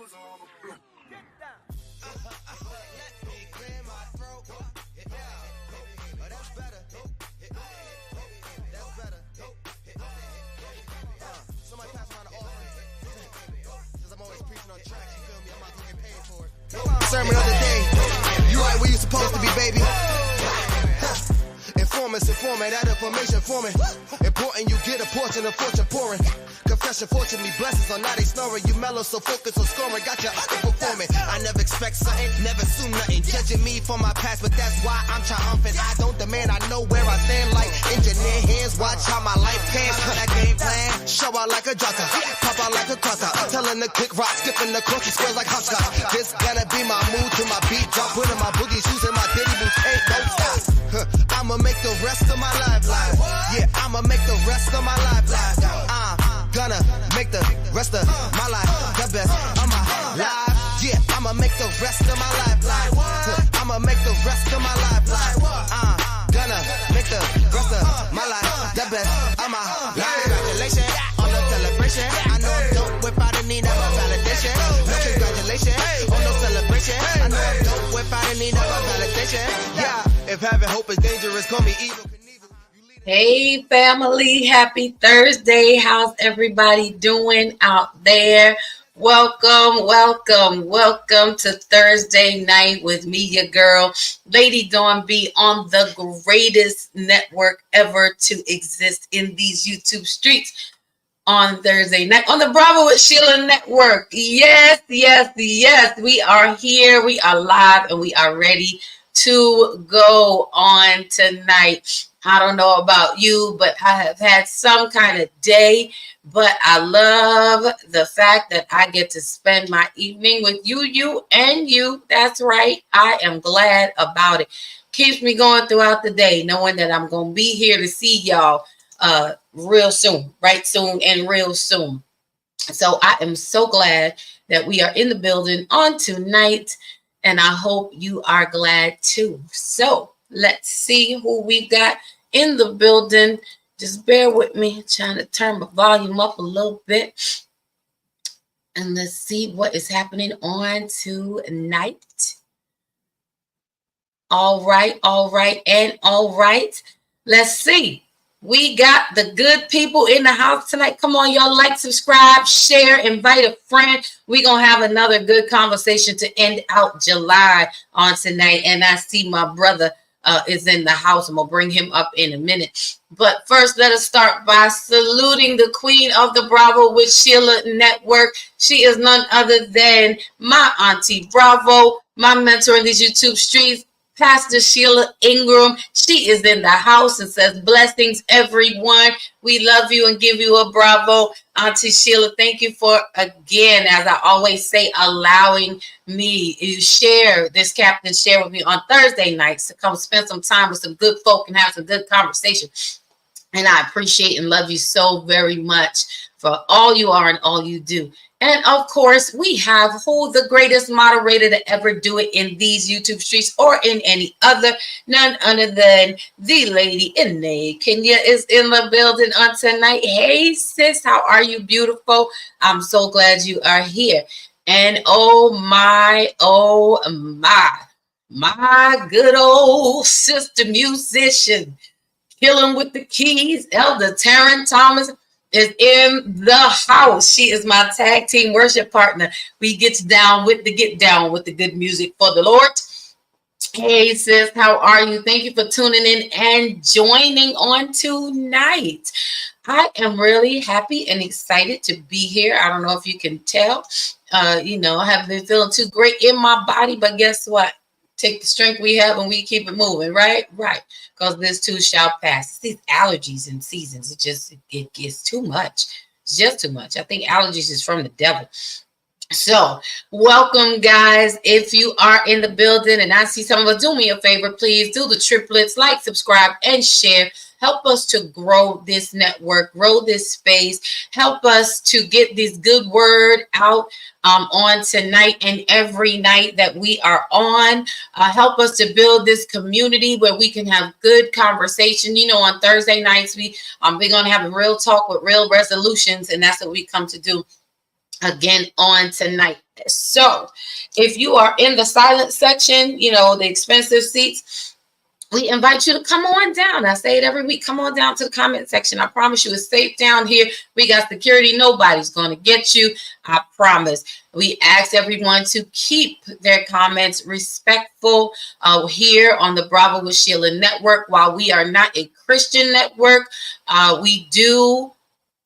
Sermon of the day. You right where you supposed to be, baby. Informants informing, that information forming. Important you get a portion of fortune pouring. Confession, fortunately, blessings on now they snoring. You mellow, so focused on scoring. Got you underperforming. I never expect something, never assume nothing. Judging me for my past, but that's why I'm triumphant. I don't demand, I know where I stand like engineer hands. Watch how my life pans. That game plan, show out like a jotter, pop out like a cutter. Telling the quick rock, skipping the course, squares like hopscotch. This gonna be my mood to my beat drop. Putting my boogie shoes in my diddy boots, ain't no stop. I'ma make the rest of my life live. Yeah, I'ma make the rest of my life live. Gonna make the rest of my life the best of my life. Yeah, I'ma make the rest of my life live. I'ma make the rest of my life live. Gonna make the rest of my life the best of my life. Congratulations on the celebration. I know I'm dope without a need of a validation. No congratulations on no celebration. I know I'm dope without a need of a validation. Yeah, if having hope is dangerous, call me evil. Hey family, happy Thursday. How's everybody doing out there? Welcome to Thursday night with me, your girl, Lady Dawn B, on the greatest network ever to exist in these YouTube streets on Thursday night on the Bravo with Sheila network. Yes. We are here. We are live and we are ready to go on tonight. I don't know about you, but I have had some kind of day, but I love the fact that I get to spend my evening with you. That's right. I am glad about it. Keeps me going throughout the day, knowing that I'm going to be here to see y'all real soon, right soon and real soon. So I am so glad that we are in the building on tonight, and I hope you are glad too. So let's see who we've got in the building. Just bear with me, trying to turn my volume up a little bit. And let's see what is happening on tonight. All right. Let's see. We got the good people in the house tonight. Come on, y'all, like, subscribe, share, invite a friend. We're going to have another good conversation to end out July on tonight. And I see my brother is in the house. I'm going to bring him up in a minute. But first, let us start by saluting the queen of the Bravo with Sheila network. She is none other than my auntie Bravo, my mentor in these YouTube streets, Pastor Sheila Ingram. She is in the house and says, blessings, everyone. We love you and give you a bravo. Auntie Sheila, thank you for, again, as I always say, allowing me to share this captain share with me on Thursday nights to come spend some time with some good folk and have some good conversation. And I appreciate and love you so very much for all you are and all you do. And of course, we have who the greatest moderator to ever do it in these YouTube streets or in any other, none other than the lady Ine Kenya is in the building on tonight. Hey sis, how are you? Beautiful. I'm so glad you are here. And oh my good old sister musician, killing with the keys, Elder Taryn Thomas is in the house. She is my tag team worship partner. We get down with the good music for the Lord. Hey sis, how are you? Thank you for tuning in and joining on tonight. I am really happy and excited to be here. I don't know if you can tell. I haven't been feeling too great in my body, but guess what? Take the strength we have and we keep it moving, right? Because this too shall pass. It's these allergies and seasons. It gets too much. It's just too much. I think allergies is from the devil. So welcome, guys. If you are in the building and I see some of us, do me a favor, please do the triplets, like, subscribe, and share. Help us to grow this network, grow this space. Help us to get this good word out on tonight and every night that we are on. Help us to build this community where we can have good conversation. On Thursday nights, we're going to have a real talk with real resolutions, and that's what we come to do again on tonight. So if you are in the silent section, the expensive seats, we invite you to come on down. I say it every week. Come on down to the comment section. I promise you it's safe down here. We got security. Nobody's going to get you. I promise. We ask everyone to keep their comments respectful here on the Bravo with Sheila network. While we are not a Christian network, we do,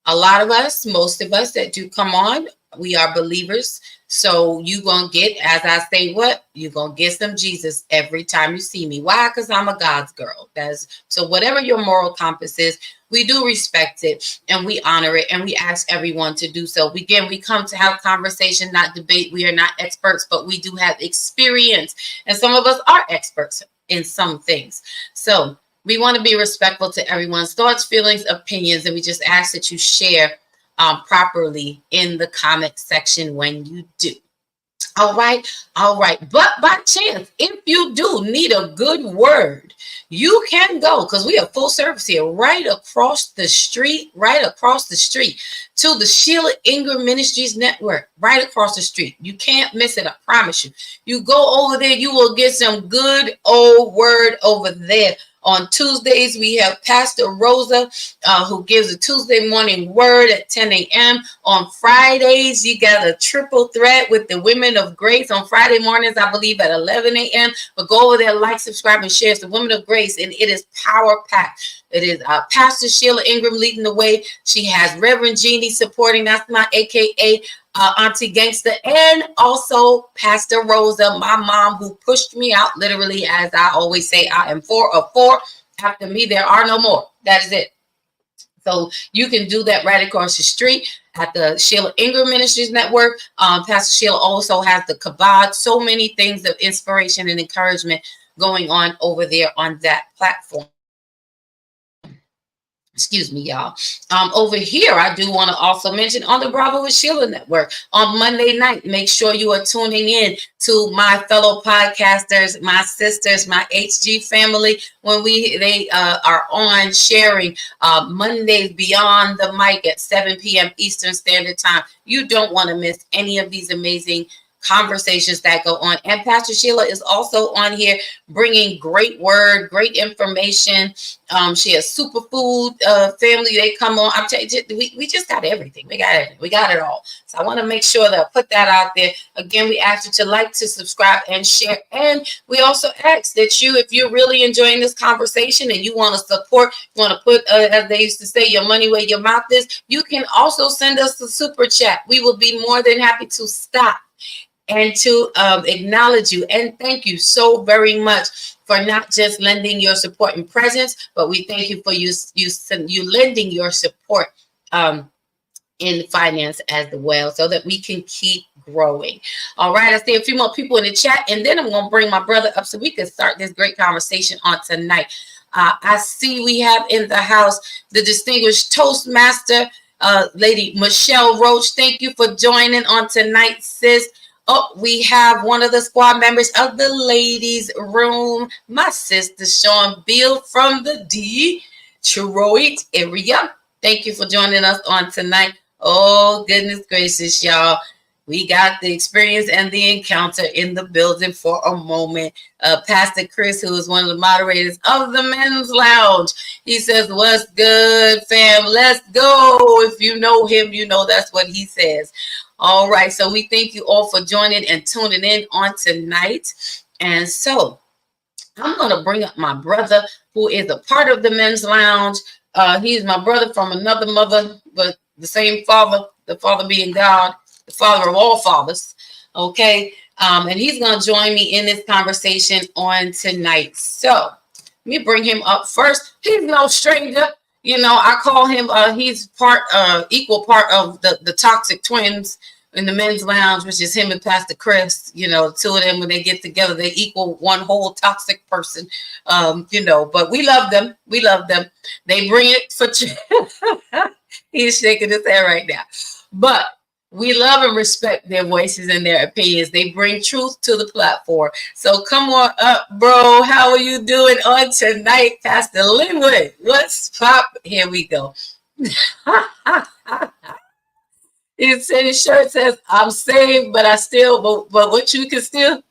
a lot of us, most of us that do come on, we are believers. So you gonna get, as I say, what? You gonna get some Jesus every time you see me. Why? Because I'm a God's girl. So whatever your moral compass is, we do respect it and we honor it, and we ask everyone to do so. Again, we come to have conversation, not debate. We are not experts, but we do have experience, and some of us are experts in some things. So we want to be respectful to everyone's thoughts, feelings, opinions, and we just ask that you share properly in the comment section when you do. All right. But by chance, if you do need a good word, you can go, because we have full service here, right across the street to the Sheila Ingram Ministries Network, right across the street. You can't miss it. I promise you. You go over there, you will get some good old word over there. On Tuesdays, we have Pastor Rosa, who gives a Tuesday morning word at 10 a.m. On Fridays, you got a triple threat with the Women of Grace. On Friday mornings, I believe at 11 a.m. But go over there, like, subscribe, and share. It's the Women of Grace, and it is power-packed. It is Pastor Sheila Ingram leading the way. She has Reverend Jeannie supporting. That's my AKA Auntie Gangster, and also Pastor Rosa, my mom, who pushed me out. Literally, as I always say, I am 4 of 4. After me, there are no more. That is it. So you can do that right across the street at the Sheila Ingram Ministries Network. Pastor Sheila also has the Kabod. So many things of inspiration and encouragement going on over there on that platform. Excuse me, y'all. Over here, I do want to also mention on the Bravo with Sheila Network on Monday night, make sure you are tuning in to my fellow podcasters, my sisters, my HG family, when they are on sharing Mondays Beyond the Mic at 7 p.m. Eastern Standard Time. You don't want to miss any of these amazing conversations that go on. And Pastor Sheila is also on here bringing great word, great information. She has superfood family. They come on. I'm telling you, we just got everything. We got it. We got it all. So I want to make sure that I put that out there. Again, we ask you to like, to subscribe, and share. And we also ask that you, if you're really enjoying this conversation and you want to support, you want to put, as they used to say, your money where your mouth is, you can also send us the super chat. We will be more than happy to stop and to acknowledge you and thank you so very much for not just lending your support and presence, but we thank you for you lending your support in finance as well, so that we can keep growing. All right, I see a few more people in the chat, and then I'm going to bring my brother up so we can start this great conversation on tonight. I see we have in the house the distinguished Toastmaster, Lady Michelle Roach. Thank you for joining on tonight, sis. Oh, we have one of the squad members of the ladies' room, my sister Sean Beal from the Detroit area. Thank you for joining us on tonight. Oh, goodness gracious, y'all. We got the experience and the encounter in the building for a moment. Pastor Chris, who is one of the moderators of the Men's Lounge, he says, "What's good, fam? Let's go." If you know him, you know that's what he says. All right, so we thank you all for joining and tuning in on tonight. And so I'm going to bring up my brother, who is a part of the Men's Lounge. He's my brother from another mother, but the same father, the father being God, the father of all fathers. Okay, and he's going to join me in this conversation on tonight. So let me bring him up first. He's no stranger. You know, I call him, he's equal part of the Toxic Twins in the Men's Lounge, which is him and Pastor Chris. You know, two of them, when they get together, they equal one whole toxic person. You know, but we love them. We love them. They bring it for he's shaking his head right now. But we love and respect their voices and their opinions. They bring truth to the platform. So come on up, bro. How are you doing on tonight, Pastor Linwood? What's pop? Here we go. It said his shirt says, "I'm saved, but I still, but what you can still,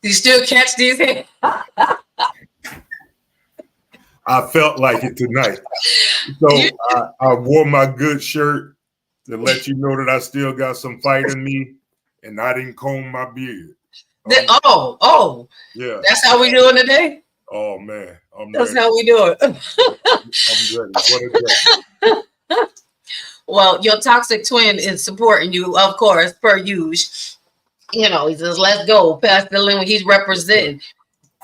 you still catch these hands." I felt like it tonight. So I wore my good shirt to let you know that I still got some fight in me, and I didn't comb my beard. Yeah. That's how we doing today. Oh man, I'm That's ready. how we do it. I'm ready. What a day. Well, your toxic twin is supporting you, of course, per usual. You know, he says, "Let's go, Pastor Lynn." He's representing,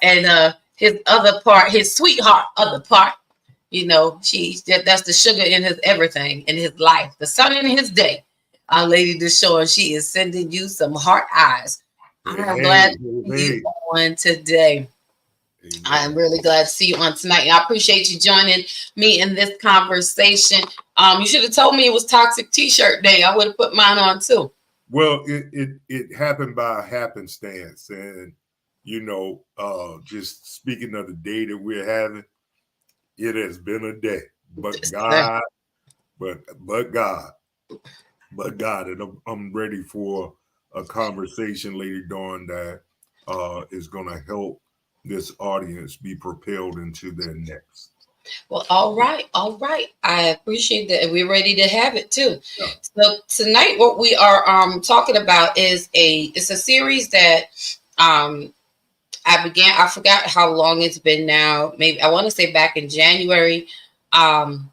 and his other part, his sweetheart, other part. You know, that's the sugar in his everything in his life, the sun in his day. Our Lady Deshawn, she is sending you some heart eyes. I'm glad to see you on today. I'm really glad to see you on tonight. I appreciate you joining me in this conversation. You should have told me it was Toxic T-shirt day. I would have put mine on too. Well, it happened by happenstance, and you know, just speaking of the day that we're having, it has been a day, but God, but God, and I'm ready for a conversation, Lady Dawn, that is going to help this audience be propelled into their next. Well, all right. I appreciate that, and we're ready to have it too. Yeah. So tonight, what we are talking about is it's a series that I forgot how long it's been now. Maybe I want to say back in January, and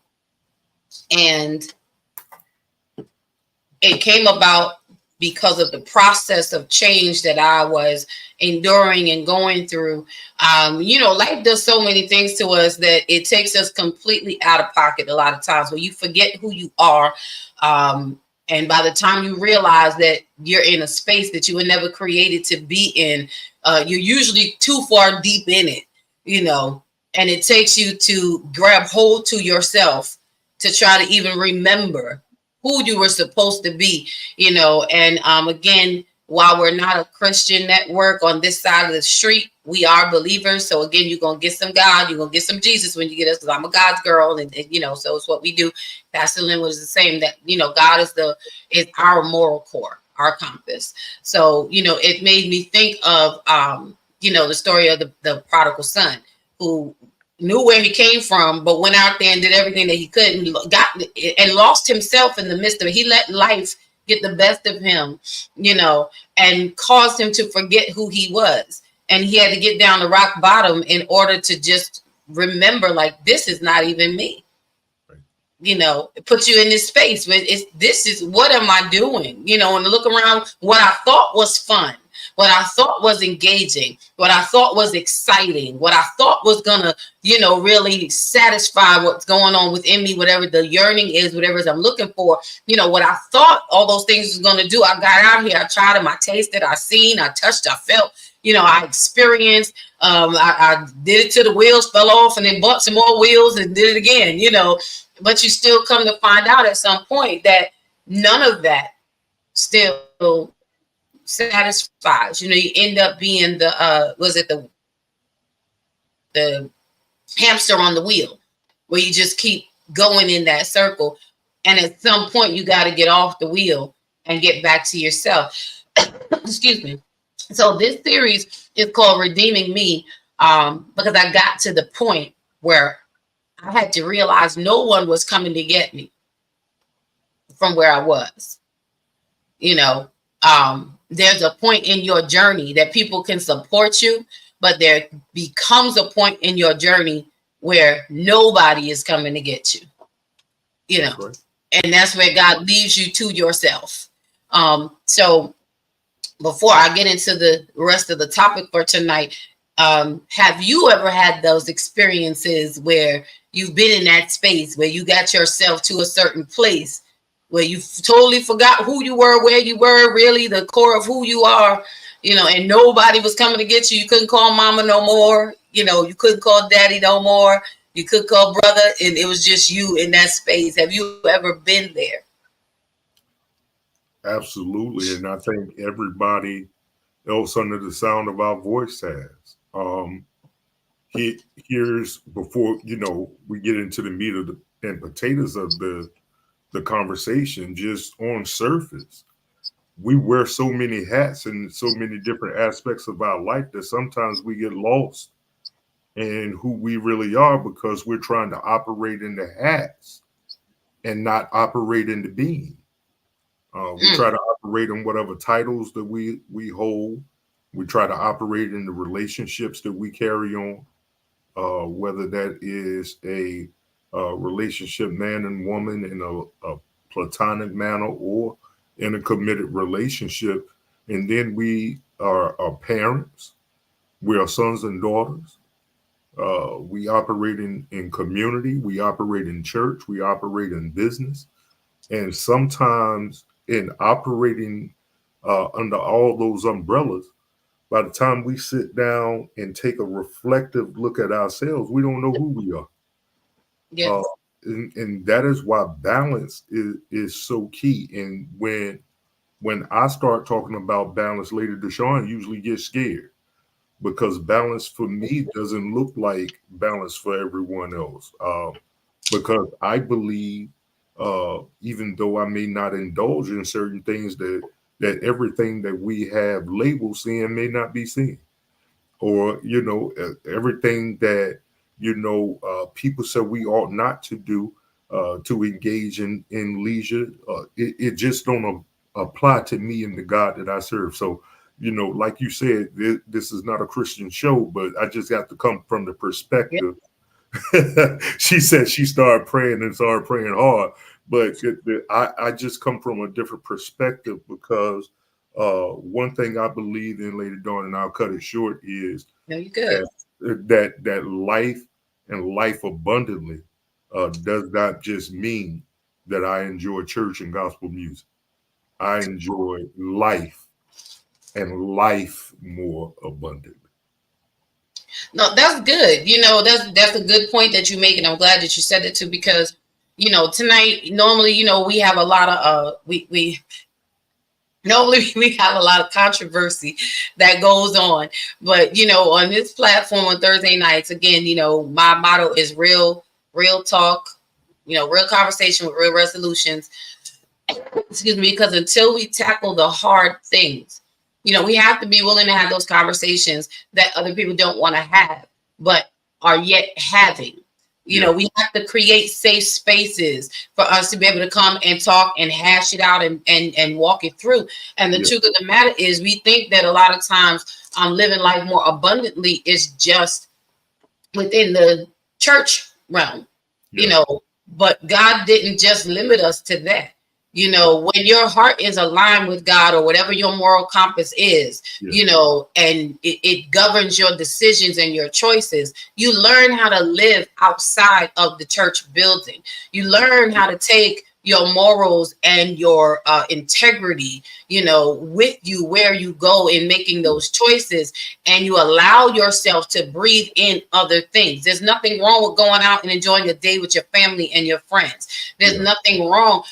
it came about because of the process of change that I was enduring and going through. You know, life does so many things to us that it takes us completely out of pocket a lot of times, where you forget who you are. And by the time you realize that you're in a space that you were never created to be in, you're usually too far deep in it, you know, and it takes you to grab hold to yourself to try to even remember who you were supposed to be, you know. And again, while we're not a Christian network on this side of the street, we are believers. So again, you're going to get some God, you're going to get some Jesus when you get us, because I'm a God's girl. And, you know, so it's what we do. Pastor Lynn was the same, that, you know, God is our moral core, our compass. So, you know, it made me think of, you know, the story of the prodigal son, who knew where he came from, but went out there and did everything that he could and lost himself in the midst of it. He let life get the best of him, you know, and caused him to forget who he was. And he had to get down to rock bottom in order to just remember, like, this is not even me. You know, it puts you in this space where this is what am I doing? You know, and look around, what I thought was fun, what I thought was engaging, what I thought was exciting, what I thought was gonna, you know, really satisfy what's going on within me, whatever the yearning is, whatever it is I'm looking for, you know, what I thought all those things was gonna do. I got out here, I tried them, I tasted, I seen, I touched, I felt, you know, I experienced, I did it till the wheels fell off, and then bought some more wheels and did it again, you know. But you still come to find out at some point that none of that still satisfies. You know, you end up being the hamster on the wheel, where you just keep going in that circle. And at some point you got to get off the wheel and get back to yourself. Excuse me. So this series is called Redeeming Me, because I got to the point where I had to realize no one was coming to get me from where I was. You know, there's a point in your journey that people can support you, but there becomes a point in your journey where nobody is coming to get you. You know, right. And that's where God leaves you to yourself. So before I get into the rest of the topic for tonight, have you ever had those experiences where you've been in that space where you got yourself to a certain place where you totally forgot who you were, where you were, really the core of who you are, you know, and nobody was coming to get you? You couldn't call mama no more. You know, you couldn't call daddy no more. You could call brother, and it was just you in that space. Have you ever been there? Absolutely. And I think everybody else under the sound of our voice has. Here's, before, you know, we get into the meat of and potatoes of the the conversation just on surface. We wear so many hats and so many different aspects of our life that sometimes we get lost in who we really are because we're trying to operate in the hats and not operate in the being. We try to operate in whatever titles that we hold. We try to operate in the relationships that we carry on, whether that is a relationship, man and woman, in a platonic manner or in a committed relationship. And then we are parents. We are sons and daughters. We operate in community. We operate in church. We operate in business. And sometimes in operating under all those umbrellas, by the time we sit down and take a reflective look at ourselves, we don't know who we are. Yes. And that is why balance is so key. And when I start talking about balance, Lady Deshawn usually gets scared because balance for me doesn't look like balance for everyone else. Because I believe, even though I may not indulge in certain things, that everything that we have labeled sin may not be sin, or everything that people say we ought not to do to engage in leisure. It just don't apply to me and the God that I serve. So, like you said, this is not a Christian show, but I just have to come from the perspective. She said she started praying and started praying hard, but I just come from a different perspective because one thing I believe in, Lady Dawn, and I'll cut it short, is No, you good. that life and life abundantly does not just mean that I enjoy church and gospel music. I enjoy life and life more abundantly. No, that's good. That's a good point that you make, and I'm glad that you said it too, because tonight normally we have a lot of we normally we have a lot of controversy that goes on, but on this platform on Thursday nights, again, my motto is real talk, real conversation with real resolutions. Excuse me, because until we tackle the hard things, we have to be willing to have those conversations that other people don't want to have, but are yet having. We have to create safe spaces for us to be able to come and talk and hash it out and walk it through. And the truth of the matter is, we think that a lot of times living life more abundantly is just within the church realm, but God didn't just limit us to that. When your heart is aligned with God, or whatever your moral compass is, and it governs your decisions and your choices, you learn how to live outside of the church building. You learn how to take your morals and your integrity, with you where you go in making those choices, and you allow yourself to breathe in other things. There's nothing wrong with going out and enjoying a day with your family and your friends. There's nothing wrong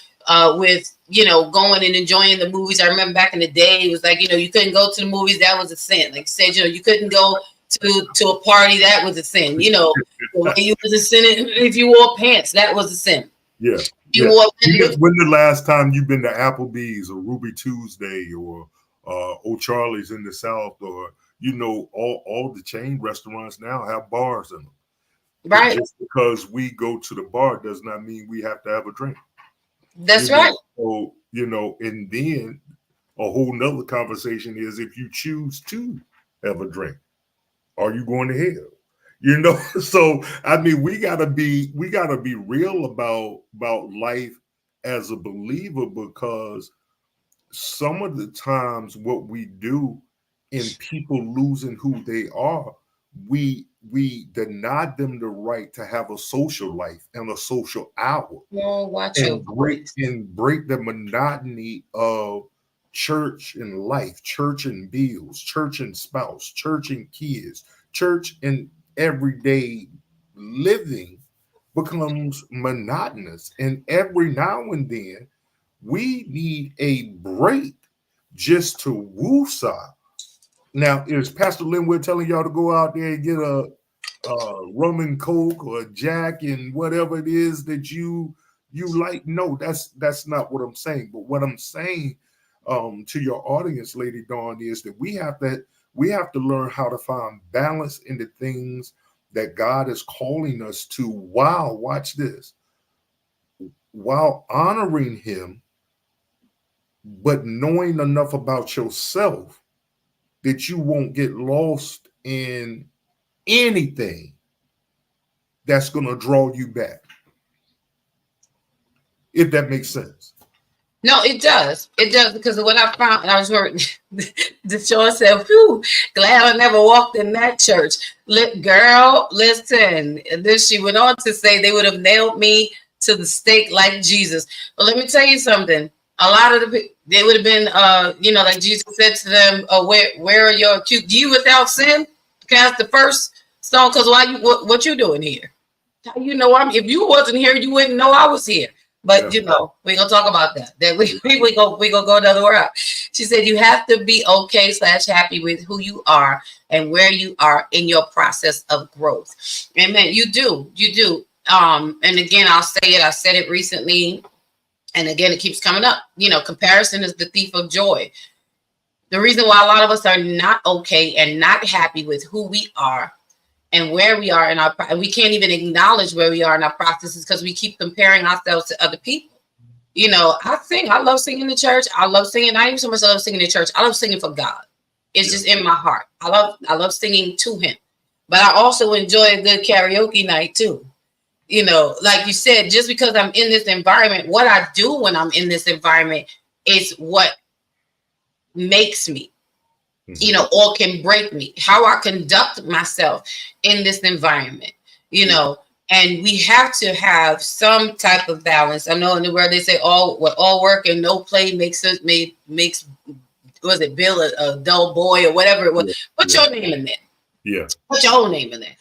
with going and enjoying the movies. I remember back in the day, it was like you couldn't go to the movies, that was a sin. Like you said, you couldn't go to a party, that was a sin. The way you was a sin if you wore pants, that was a sin. Yeah. When the last time you've been to Applebee's or Ruby Tuesday or O'Charlie's in the South, or all the chain restaurants now have bars in them. Right. But just because we go to the bar does not mean we have to have a drink. That's right. So, and then a whole nother conversation is, if you choose to have a drink, are you going to hell? So I mean, we gotta be real about life as a believer, because some of the times what we do in people losing who they are, we deny them the right to have a social life and a social hour. And break the monotony of church and life, church and bills, church and spouse, church and kids, church and everyday living becomes monotonous. And every now and then we need a break just to woosah. Now, is Pastor Linwood telling y'all to go out there and get a rum and coke or a Jack and whatever it is that you you like. No, that's not what I'm saying. But what I'm saying to your audience, Lady Dawn, is that we have to learn how to find balance in the things that God is calling us to, while, watch this, while honoring him, but knowing enough about yourself that you won't get lost in anything that's going to draw you back. If that makes sense. No, it does. It does, because what I found, I was heard Deshaun said, "Whew, glad I never walked in that church." Girl, listen. Then she went on to say they would have nailed me to the stake like Jesus. But let me tell you something. A lot of they would have been, like Jesus said to them, "Where are your accused? You without sin cast the first stone." Because what you doing here? How you know if you wasn't here, you wouldn't know I was here. But we're gonna talk about that. That we gonna go another route. She said you have to be okay / happy with who you are and where you are in your process of growth. Amen. You do. And again, I'll say it. I said it recently, and again, it keeps coming up. Comparison is the thief of joy. The reason why a lot of us are not okay and not happy with who we are and where we are we can't even acknowledge where we are in our processes, because we keep comparing ourselves to other people. I love singing in the church. I love singing. Not even so much I love singing in church. I love singing for God. It's just in my heart. I love singing to him. But I also enjoy a good karaoke night too. Like you said, just because I'm in this environment, what I do when I'm in this environment is what makes me, or can break me, how I conduct myself in this environment, and we have to have some type of balance. I know in the world they say all work and no play makes was it Bill a dull boy or whatever it was. Put your name in there. Yeah. Put your own name in there,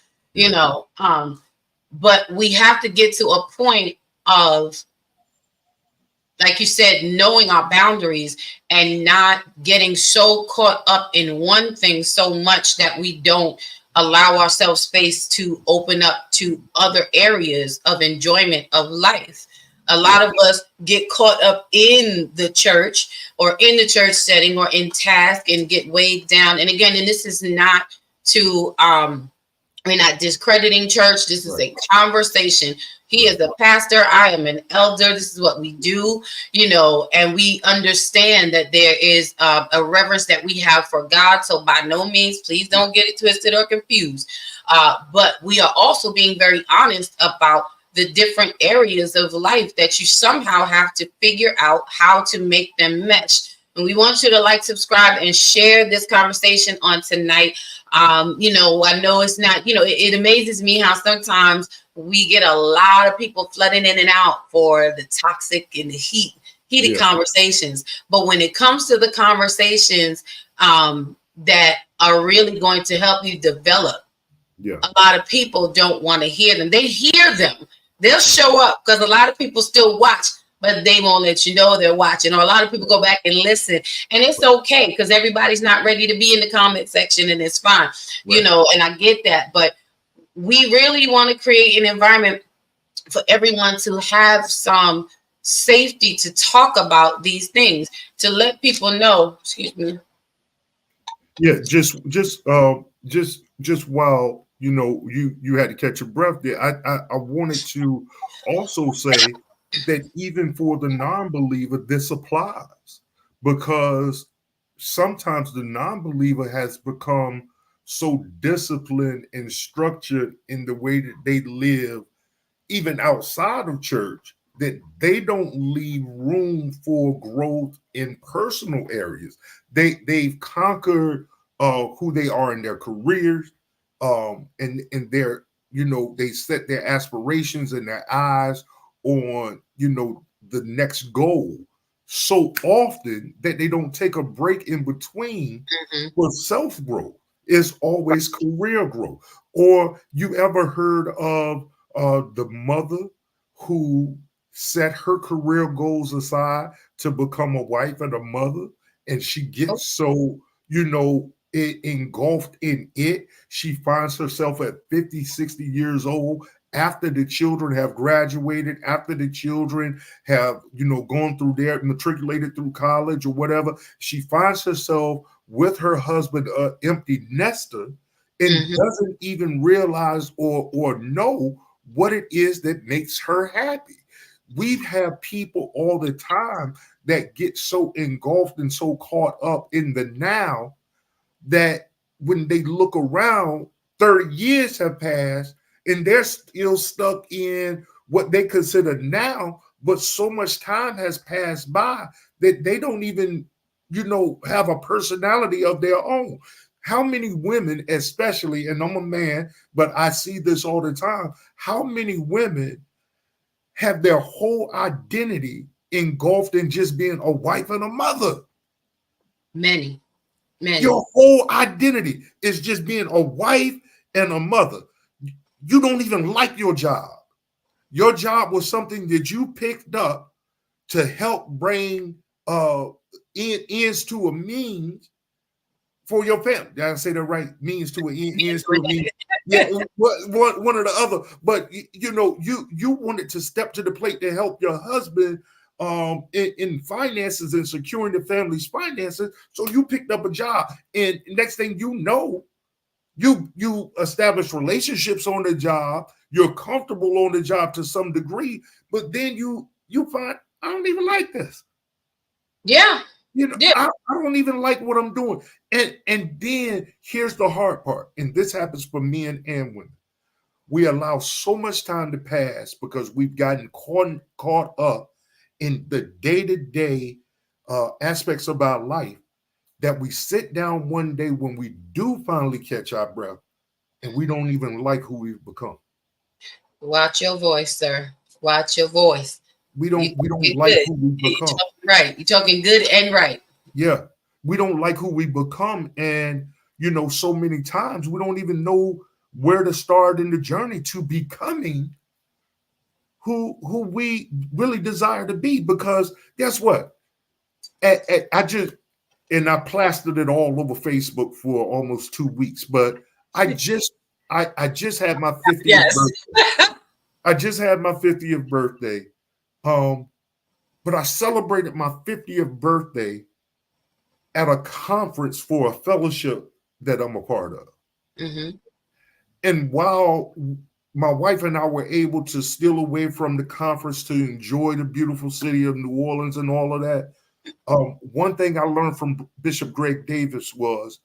but we have to get to a point of, like you said, knowing our boundaries and not getting so caught up in one thing so much that we don't allow ourselves space to open up to other areas of enjoyment of life. A lot of us get caught up in the church or in the church setting or in task and get weighed down. And again, and this is not to, we're not discrediting church. This is a conversation. He is a pastor. I am an elder. This is what we do, and we understand that there is a reverence that we have for God. So by no means, please don't get it twisted or confused. But we are also being very honest about the different areas of life that you somehow have to figure out how to make them mesh. And we want you to like, subscribe, and share this conversation on tonight. I know it's not, it amazes me how sometimes we get a lot of people flooding in and out for the toxic and the heated conversations. But when it comes to the conversations that are really going to help you develop, a lot of people don't want to hear them. They hear them. They'll show up because a lot of people still watch, but they won't let you know they're watching. Or a lot of people go back and listen, and it's okay because everybody's not ready to be in the comment section, and it's fine, and I get that. But we really want to create an environment for everyone to have some safety to talk about these things, to let people know. Excuse me. Yeah, just while you had to catch your breath there, I wanted to also say that even for the non-believer, this applies, because sometimes the non-believer has become so disciplined and structured in the way that they live, even outside of church, that they don't leave room for growth in personal areas. They've conquered who they are in their careers, and their, they set their aspirations and their eyes on, the next goal so often that they don't take a break in between for self-growth. It's always career growth. Or you ever heard of the mother who set her career goals aside to become a wife and a mother, and she gets so, engulfed in it, she finds herself at 50, 60 years old after the children have graduated, after the children have, gone through their matriculated through college or whatever, she finds herself with her husband, empty nester, and doesn't even realize or know what it is that makes her happy. We have people all the time that get so engulfed and so caught up in the now that when they look around, 30 years have passed and they're still stuck in what they consider now, but so much time has passed by that they don't even, have a personality of their own. How many women, especially, and I'm a man, but I see this all the time, how many women have their whole identity engulfed in just being a wife and a mother? Many. Your whole identity is just being a wife and a mother. You don't even like your job. Your job was something that you picked up to help bring ends to a means for your family. Did I say that right? Means to an ends to a means. Yeah, one or the other. But you wanted to step to the plate to help your husband in finances and securing the family's finances. So you picked up a job, and next thing you know, you establish relationships on the job. You're comfortable on the job to some degree, but then you find, I don't even like this. Yeah. I don't even like what I'm doing. And then here's the hard part, and this happens for men and women. We allow so much time to pass because we've gotten caught up in the day-to-day aspects of our life that we sit down one day when we do finally catch our breath and we don't even like who we've become. Watch your voice, sir. Watch your voice. We don't like good. who we become. Right. You're talking good and right. Yeah. We don't like who we become. And, so many times we don't even know where to start in the journey to becoming who we really desire to be. Because guess what? I plastered it all over Facebook for almost 2 weeks, but I just had my 50th birthday. I just had my 50th birthday. But I celebrated my 50th birthday at a conference for a fellowship that I'm a part of. And while my wife and I were able to steal away from the conference to enjoy the beautiful city of New Orleans and all of that, one thing I learned from Bishop Greg Davis was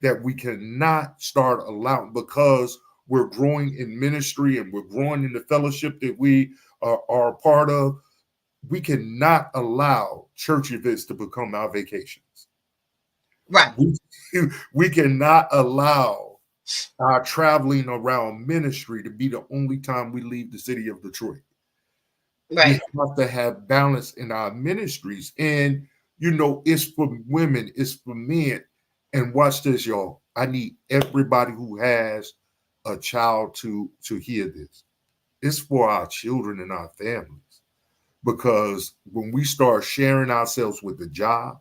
that we cannot start allowing, because we're growing in ministry and we're growing in the fellowship that we are a part of, we cannot allow church events to become our vacations. Right. We cannot allow our traveling around ministry to be the only time we leave the city of Detroit. Right. We have to have balance in our ministries. And, it's for women, it's for men. And watch this, y'all. I need everybody who has a child to hear this. It's for our children and our families. Because when we start sharing ourselves with the job,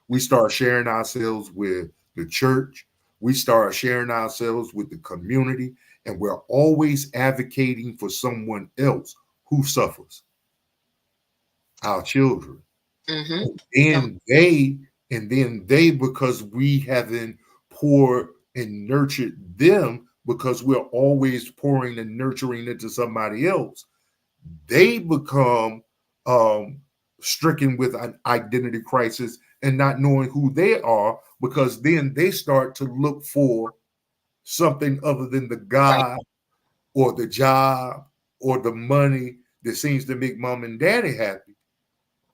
we start sharing ourselves with the church, we start sharing ourselves with the community, and we're always advocating for someone else who suffers. Our children. And then they, because we haven't poured and nurtured them, because we're always pouring and nurturing into somebody else, they become stricken with an identity crisis and not knowing who they are, because then they start to look for something other than the God or the job or the money that seems to make mom and daddy happy.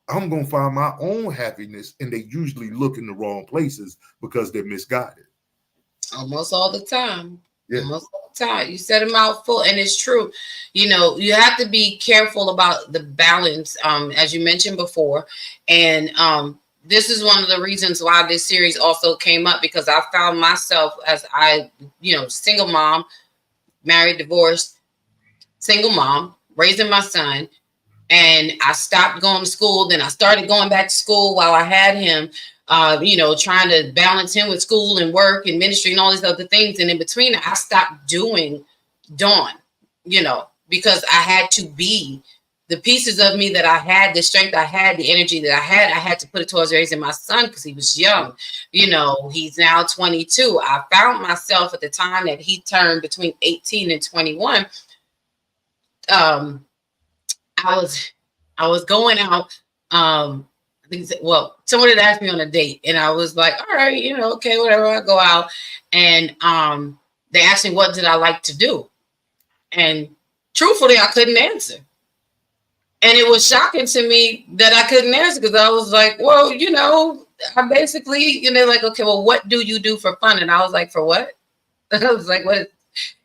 I'm going to find my own happiness, and they usually look in the wrong places because they're misguided. Almost all the time. Yeah. Almost all the time. You said a mouthful, and it's true. You have to be careful about the balance, as you mentioned before. And this is one of the reasons why this series also came up, because I found myself as single mom, married, divorced, single mom, raising my son. And I stopped going to school. Then I started going back to school while I had him, trying to balance him with school and work and ministry and all these other things. And in between, I stopped doing Dawn, because I had to be the pieces of me that I had, the strength I had, the energy that I had to put it towards raising my son because he was young. You know, he's now 22. I found myself at the time that he turned between 18 and 21. I was going out. I think someone had asked me on a date, and I was like, all right, you know, okay, whatever. I go out, and they asked me what did I like to do, and truthfully, I couldn't answer. And it was shocking to me that I couldn't answer because I was like, well, you know, I basically, you know, like, okay, well, what do you do for fun? And I was like, for what? I was like, what?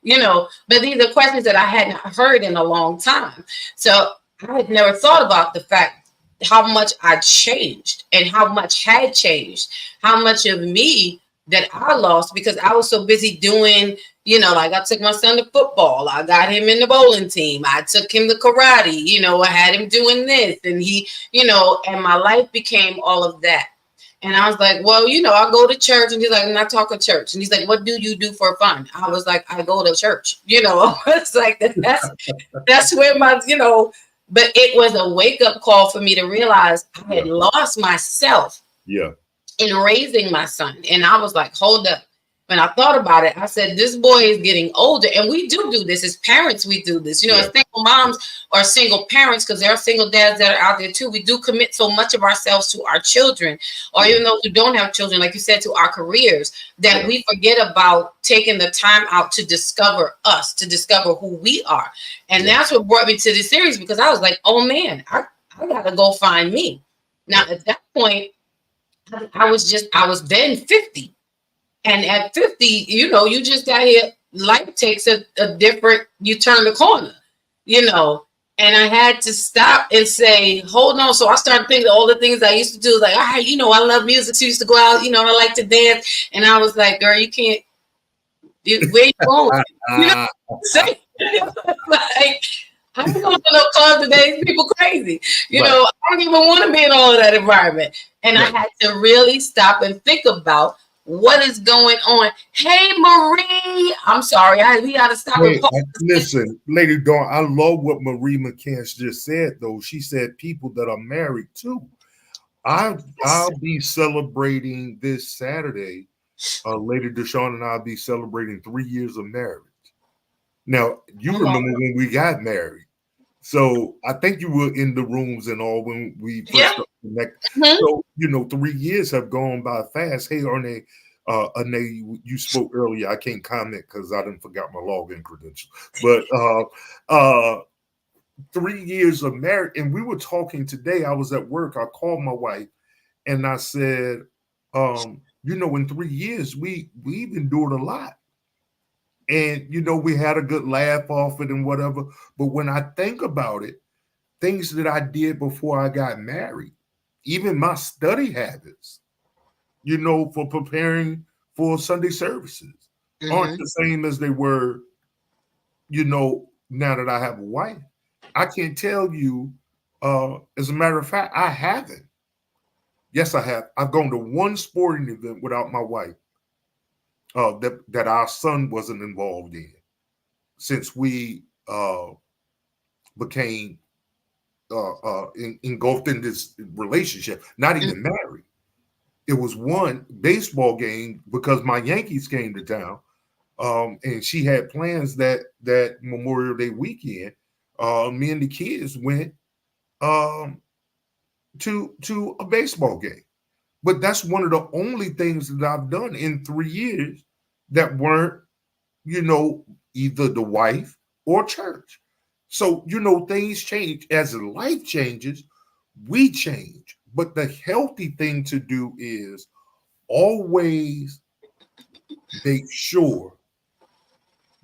You know, but these are questions that I hadn't heard in a long time. So I had never thought about the fact how much I changed and how much had changed, how much of me that I lost because I was so busy doing, you know, like I took my son to football. I got him in the bowling team. I took him to karate. You know, I had him doing this and he, you know, and my life became all of that. And I was like, well, you know, I go to church. And he's like, I'm not talking church. And he's like, what do you do for fun? I was like, I go to church. You know, it's like that's where my, you know, but it was a wake up call for me to realize I had lost myself in raising my son. And I was like, hold up. When I thought about it, I said, this boy is getting older. And we do this as parents. We do this, you know, as single moms or single parents, because there are single dads that are out there too. We do commit so much of ourselves to our children, or even those who don't have children, like you said, to our careers, that we forget about taking the time out to discover us, to discover who we are. And that's what brought me to this series, because I was like, oh man, I got to go find me. Now, at that point, I was then 50. And at 50, you know, you just got here. Life takes a different, you turn the corner, you know. And I had to stop and say, hold on. So I started thinking of all the things I used to do. Like, all right, you know, I love music. So I used to go out, you know, and I like to dance. And I was like, girl, you can't, where you going? You know what I'm saying? Like, I ain't going to no club today. People crazy. You know, I don't even want to be in all of that environment. And I had to really stop and think about what is going on. Hey, Marie. I'm sorry. We got to stop. Listen, Lady Dawn, I love what Marie McCants just said, though. She said people that are married, too. I'll be celebrating this Saturday. Lady Deshawn and I'll be celebrating 3 years of marriage. Now, you remember when we got married. So I think you were in the rooms and all when we first connected. So, you know, 3 years have gone by fast. Hey, Arne, you spoke earlier. I can't comment because I didn't forgot my login credentials. But 3 years of marriage, and we were talking today. I was at work. I called my wife and I said, you know, in 3 years, we've endured a lot. And, you know, we had a good laugh off it and whatever. But when I think about it, things that I did before I got married, even my study habits, you know, for preparing for Sunday services aren't the same as they were, you know, now that I have a wife. I can't tell you, as a matter of fact, I haven't. Yes, I have. I've gone to one sporting event without my wife. That our son wasn't involved in since we became engulfed in this relationship, not even married. It was one baseball game because my Yankees came to town, and she had plans that Memorial Day weekend. Me and the kids went to a baseball game. But that's one of the only things that I've done in 3 years that weren't, you know, either the wife or church. So, you know, things change. As life changes, we change. But the healthy thing to do is always make sure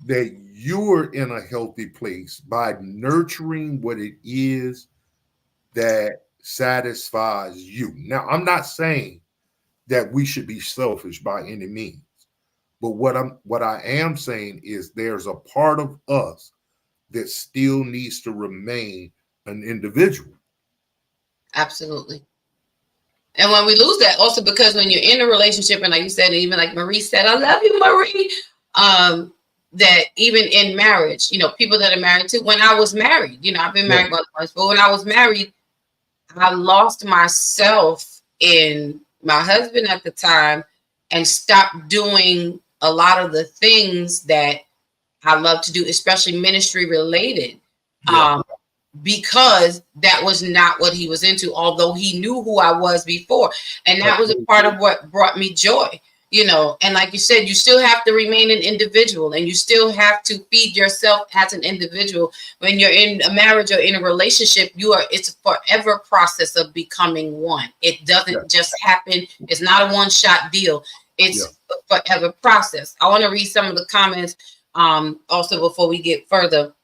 that you're in a healthy place by nurturing what it is that satisfies you. Now, I'm not saying that we should be selfish by any means, but what I am saying is there's a part of us that still needs to remain an individual. Absolutely. And when we lose that, also because when you're in a relationship, and like you said, and even like Marie said, I love you, Marie. that even in marriage, people that are married to, when I was married, I've been married once, but when I was married, I lost myself in my husband at the time and stopped doing a lot of the things that I love to do, especially ministry related. Because that was not what he was into, although he knew who I was before. And that was a part of what brought me joy, and like you said, you still have to remain an individual, and you still have to feed yourself as an individual. When you're in a marriage or in a relationship, it's a forever process of becoming one. It doesn't just happen. It's not a one-shot deal. It's a forever process. I want to read some of the comments also before we get further,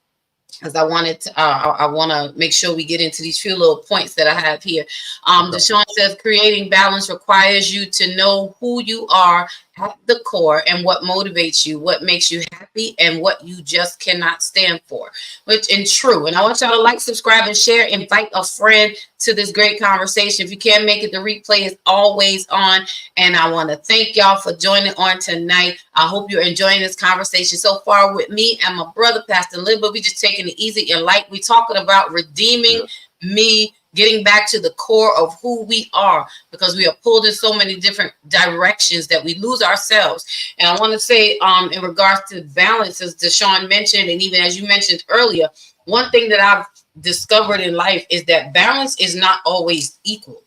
because I want to make sure we get into these few little points that I have here. Deshaun says, creating balance requires you to know who you are at the core and what motivates you, what makes you happy, and what you just cannot stand for, which is true. And I want y'all to like, subscribe, and share. Invite a friend to this great conversation. If you can't make it, the replay is always on. And I want to thank y'all for joining on tonight. I hope you're enjoying this conversation so far with me and my brother, Pastor Lib. But we just taking it easy and light. We talking about redeeming me, getting back to the core of who we are, because we are pulled in so many different directions that we lose ourselves. And I want to say, in regards to balance, as Deshaun mentioned, and even as you mentioned earlier, one thing that I've discovered in life is that balance is not always equal.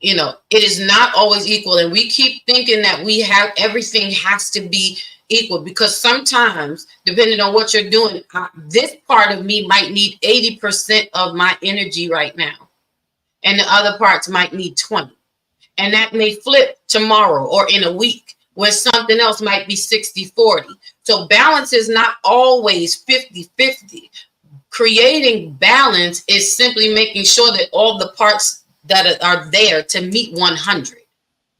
It is not always equal. And we keep thinking that everything has to be equal, because sometimes, depending on what you're doing, this part of me might need 80% of my energy right now, and the other parts might need 20. And that may flip tomorrow or in a week, where something else might be 60-40. So balance is not always 50-50. Creating balance is simply making sure that all the parts that are there to meet 100.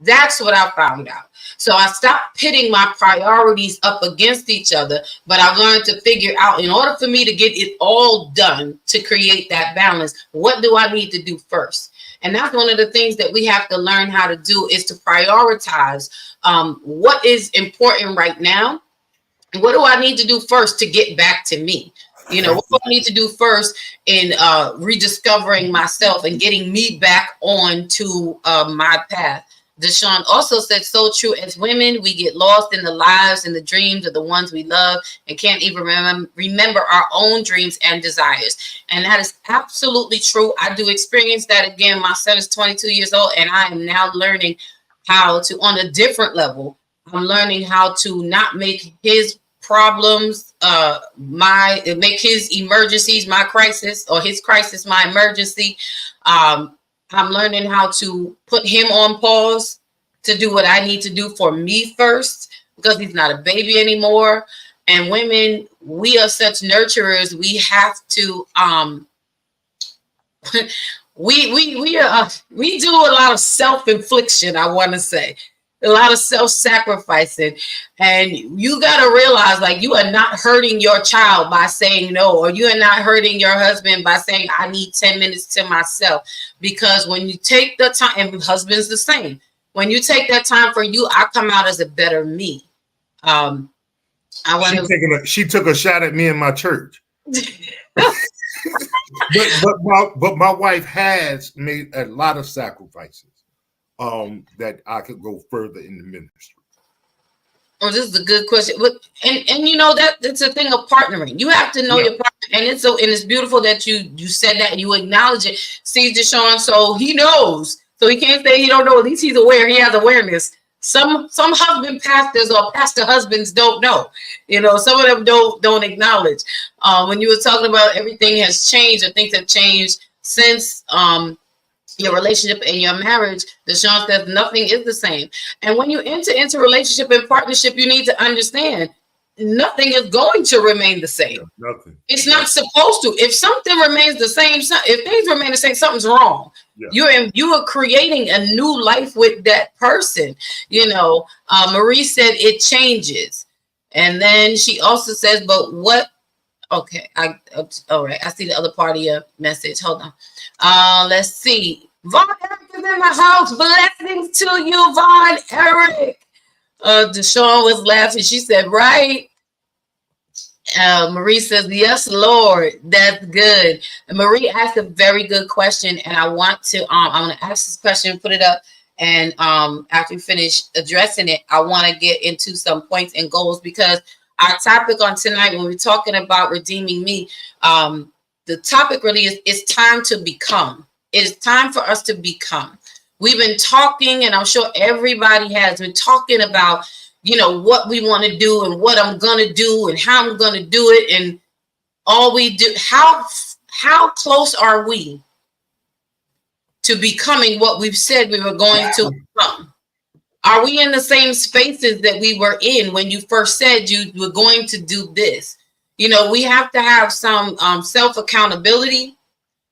That's what I found out. So I stopped pitting my priorities up against each other, but I learned to figure out, in order for me to get it all done, to create that balance, what do I need to do first? And that's one of the things that we have to learn how to do, is to prioritize what is important right now. What do I need to do first to get back to me? What do I need to do first in rediscovering myself and getting me back on to my path? Deshaun also said, so true. As women, we get lost in the lives and the dreams of the ones we love and can't even remember our own dreams and desires. And that is absolutely true. I do experience that again. My son is 22 years old, and I am now learning how to, on a different level, I'm learning how to not make his problems make his emergencies my crisis, or his crisis my emergency. I'm learning how to put him on pause to do what I need to do for me first, because he's not a baby anymore. And women, we are such nurturers. We have to we do a lot of self-infliction, I want to say. A lot of self-sacrificing. And you got to realize, like, you are not hurting your child by saying no, or you are not hurting your husband by saying, I need 10 minutes to myself. Because when you take the time, and husband's the same, when you take that time for you, I come out as a better me. She took a shot at me in my church. but my wife has made a lot of sacrifices that I could go further in the ministry. Oh, this is a good question. And that's a thing of partnering. You have to know your partner. And it's beautiful that you said that and you acknowledge it. See, Deshaun, so he knows. So he can't say he don't know. At least he's aware. He has awareness. Some husband pastors or pastor husbands don't know. Some of them don't acknowledge. When you were talking about everything has changed, or things have changed since your relationship and your marriage, Deshaun says nothing is the same. And when you enter into relationship and partnership, you need to understand nothing is going to remain the same. Nothing. It's not supposed to. If something remains the same, if things remain the same, something's wrong. Yeah. You are creating a new life with that person. Marie said it changes. And then she also says, but what? Okay. All right. I see the other part of your message. Hold on. Let's see. Von Eric is in the house. Blessings to you, Von Eric. Deshaun was laughing. She said, right. Marie says, yes, Lord. That's good. And Marie asked a very good question. And I want to, I'm going to ask this question, put it up. And after we finish addressing it, I want to get into some points and goals, because our topic on tonight, when we're talking about redeeming me, the topic really is, it's time to become. It is time for us to become. We've been talking, and I'm sure everybody has been talking about, you know, what we want to do and what I'm going to do and how I'm going to do it. And all we do, how close are we to becoming what we've said we were going to become? Are we in the same spaces that we were in when you first said you were going to do this? You know, we have to have some self accountability.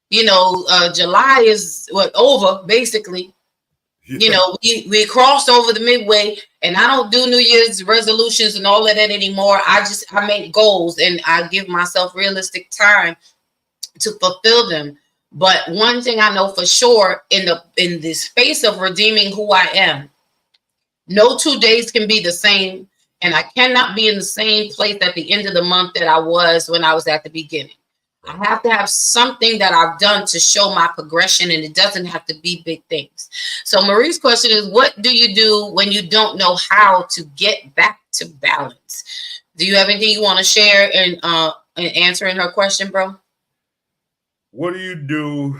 You know, July is over, basically. Yeah. You know, we crossed over the midway, and I don't do New Year's resolutions and all of that anymore. I make goals, and I give myself realistic time to fulfill them. But one thing I know for sure, in the space of redeeming who I am, no 2 days can be the same, and I cannot be in the same place at the end of the month that I was when I was at the beginning. I have to have something that I've done to show my progression, and it doesn't have to be big things. So Marie's question is, what do you do when you don't know how to get back to balance? Do you have anything you want to share in answering her question, bro? What do you do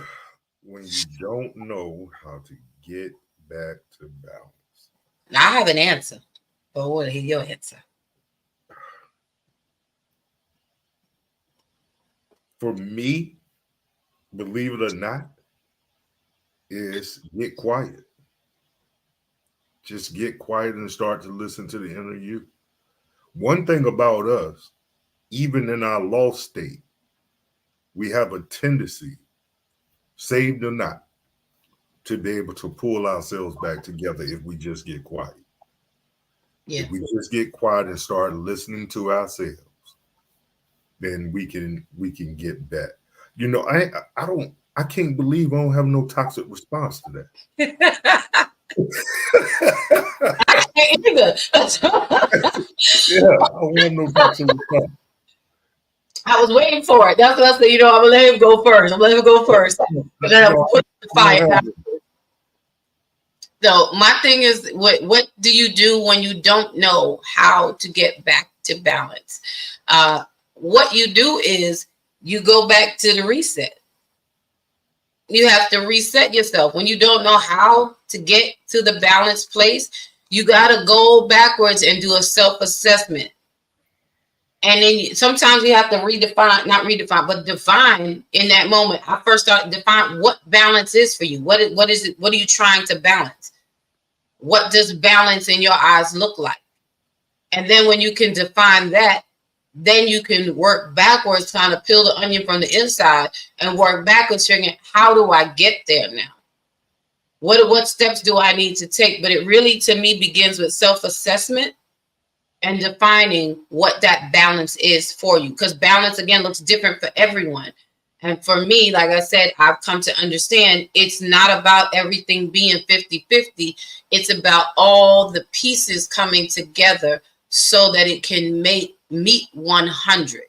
when you don't know how to get back to balance? Now, I have an answer, but what is your answer? For me, believe it or not, is get quiet. Just get quiet and start to listen to the inner you. One thing about us, even in our lost state, we have a tendency, saved or not, to be able to pull ourselves back together if we just get quiet. Yeah. If we just get quiet and start listening to ourselves, then we can get back. You know, I can't believe I don't have no toxic response to that. I can't either. Yeah, I don't want no toxic response. I was waiting for it. That's what I said. You know, I'm gonna let him go first. And then I'm put the fire. So my thing is, what do you do when you don't know how to get back to balance? What you do is you go back to the reset. You have to reset yourself. When you don't know how to get to the balanced place, you got to go backwards and do a self-assessment. And then sometimes you have to define in that moment. I first started to define what balance is for you. What is it? What are you trying to balance? What does balance in your eyes look like? And then when you can define that, then you can work backwards, trying to peel the onion from the inside and work backwards, figuring how do I get there now? What steps do I need to take? But it really, to me, begins with self-assessment and defining what that balance is for you. Because balance, again, looks different for everyone. And for me, like I said, I've come to understand it's not about everything being 50-50. It's about all the pieces coming together so that it can meet 100.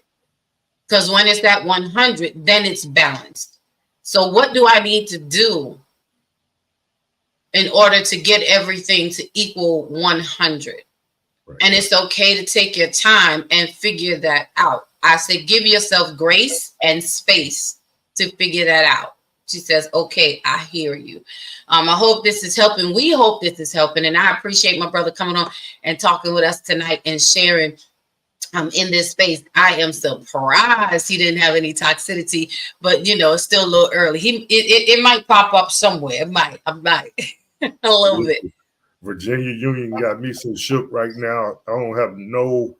Because when it's at 100, then it's balanced. So what do I need to do in order to get everything to equal 100? Right. And it's okay to take your time and figure that out. I say, give yourself grace and space to figure that out. She says, okay, I hear you. I hope this is helping. We hope this is helping. And I appreciate my brother coming on and talking with us tonight and sharing in this space. I am surprised he didn't have any toxicity, but you know, it's still a little early. It might pop up somewhere. It might. I might. A little bit. Virginia Union got me so shook right now. I don't have no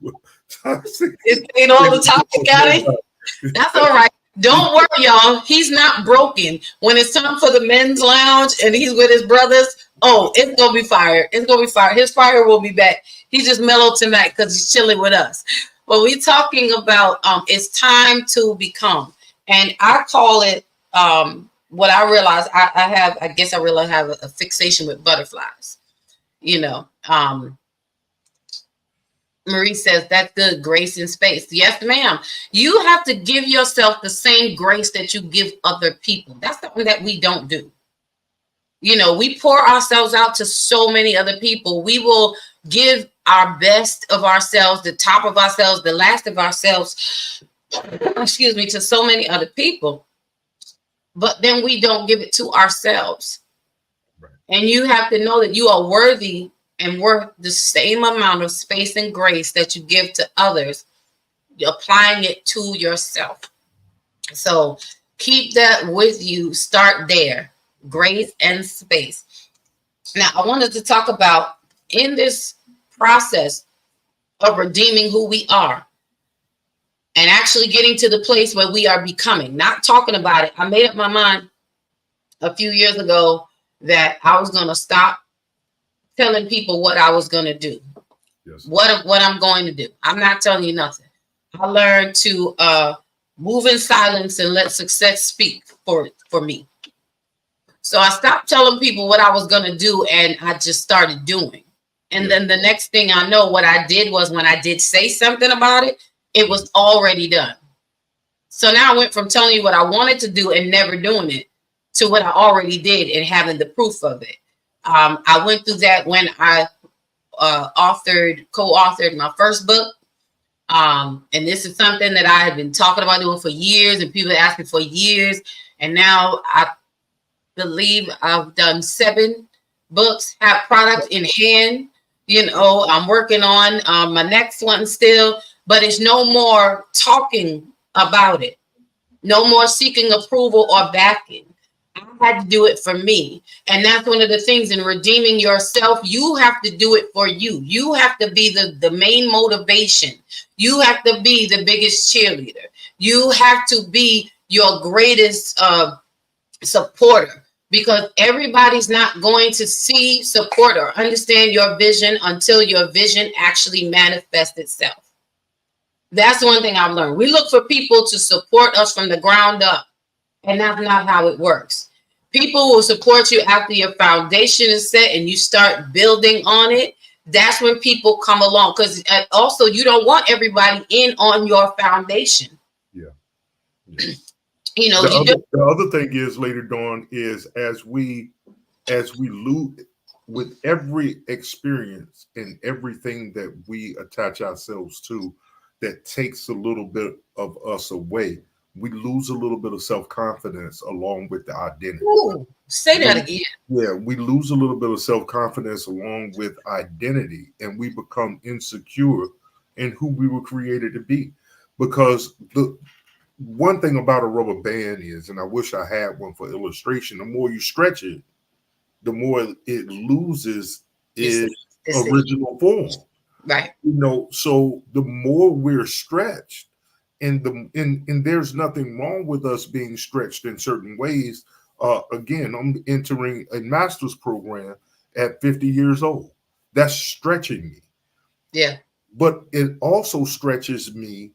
toxic. It ain't all the toxic got it. That's all right. Don't worry, y'all. He's not broken. When it's time for the men's lounge and he's with his brothers, oh, it's gonna be fire. It's gonna be fire. His fire will be back. He's just mellow tonight because he's chilling with us. But we're talking about it's time to become, and I call it what I realize I guess I really have a fixation with butterflies. You know, Marie says that's good. Grace and space. Yes, ma'am. You have to give yourself the same grace that you give other people. That's something that we don't do. You know, we pour ourselves out to so many other people. We will give our best of ourselves, the top of ourselves, the last of ourselves, excuse me, to so many other people. But then we don't give it to ourselves. Right. And you have to know that you are worthy and worth the same amount of space and grace that you give to others, applying it to yourself. So keep that with you. Start there. Grace and space. Now, I wanted to talk about in this process of redeeming who we are and actually getting to the place where we are becoming, not talking about it. I made up my mind a few years ago that I was going to stop telling people what I was going to do. Yes. What I'm going to do. I'm not telling you nothing. I learned to move in silence and let success speak for me. So I stopped telling people what I was going to do, and I just started doing. And then the next thing I know, what I did was when I did say something about it, it was already done. So now I went from telling you what I wanted to do and never doing it to what I already did and having the proof of it. I went through that when I co-authored my first book. And this is something that I had been talking about doing for years, and people asked me for years. And now I believe I've done 7 books, have products in hand. You know, I'm working on my next one still, but it's no more talking about it. No more seeking approval or backing. I had to do it for me. And that's one of the things in redeeming yourself. You have to do it for you. You have to be the main motivation. You have to be the biggest cheerleader. You have to be your greatest supporter, because everybody's not going to see, support, or understand your vision until your vision actually manifests itself. That's one thing I've learned. We look for people to support us from the ground up. And that's not how it works. People will support you after your foundation is set and you start building on it. That's when people come along. Because also, you don't want everybody in on your foundation. Yeah. You know, the other thing is, Lady Dawn, is as we lose with every experience and everything that we attach ourselves to that takes a little bit of us away, we lose a little bit of self-confidence along with the identity. Ooh, say that again. Yeah, we lose a little bit of self-confidence along with identity, and we become insecure in who we were created to be. Because the one thing about a rubber band is, and I wish I had one for illustration, the more you stretch it, the more it loses its original form. Right. You know, so the more we're stretched, and there's nothing wrong with us being stretched in certain ways. Again, I'm entering a master's program at 50 years old. That's stretching me. Yeah. But it also stretches me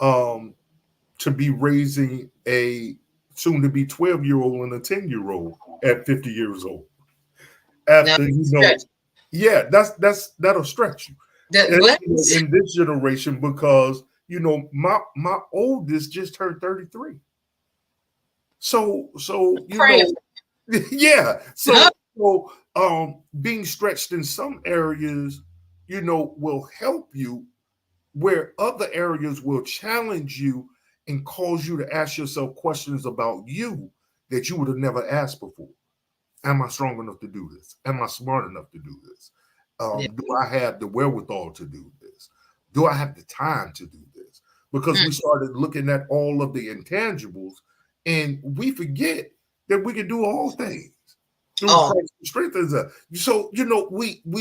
to be raising a soon to be 12-year-old and a 10-year-old at 50 years old. After, yeah, that'll stretch you. In this generation, because my oldest just turned 33. So yeah. So being stretched in some areas, will help you, where other areas will challenge you and cause you to ask yourself questions about you that you would have never asked before. Am I strong enough to do this? Am I smart enough to do this? Do I have the wherewithal to do this? Do I have the time to do this? Because we started looking at all of the intangibles, and we forget that we can do all things through Christ who strengthens us. So we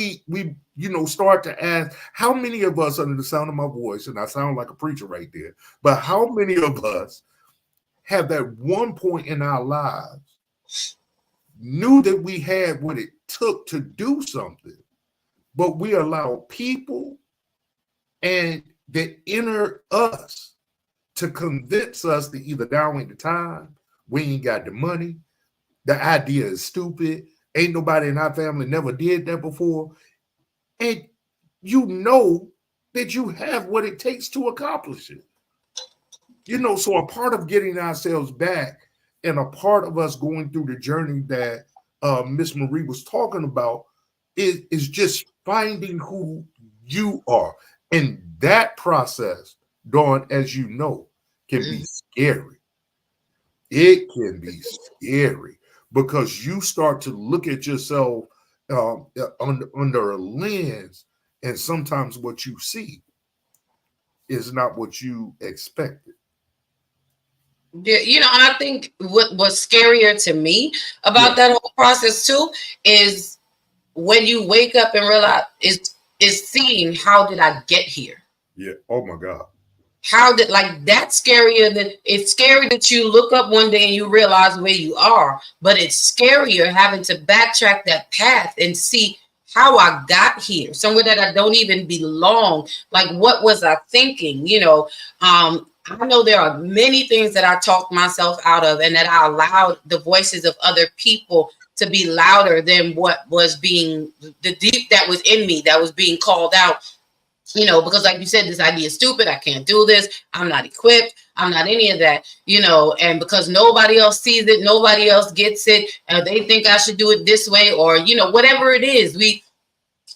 start to ask, how many of us, under the sound of my voice, and I sound like a preacher right there, but how many of us have that one point in our lives knew that we had what it took to do something, but we allow people and the inner us to convince us that either now ain't the time, we ain't got the money, the idea is stupid, ain't nobody in our family never did that before. And that you have what it takes to accomplish it. So a part of getting ourselves back and a part of us going through the journey that Miss Marie was talking about is just finding who you are. And that process, Dawn, as you know, can be scary. It can be scary because you start to look at yourself under a lens, and sometimes what you see is not what you expected. Yeah, and I think what was scarier to me about that whole process too is when you wake up and realize is seeing how did I get here? Yeah. Oh my God. How did that's scarier than it's scary that you look up one day and you realize where you are, but it's scarier having to backtrack that path and see how I got here, somewhere that I don't even belong. Like, what was I thinking? I know there are many things that I talked myself out of and that I allowed the voices of other people to be louder than what was being the deep that was in me that was being called out. Because like you said, this idea is stupid. I can't do this. I'm not equipped. I'm not any of that, and because nobody else sees it, nobody else gets it. They think I should do it this way or, whatever it is. We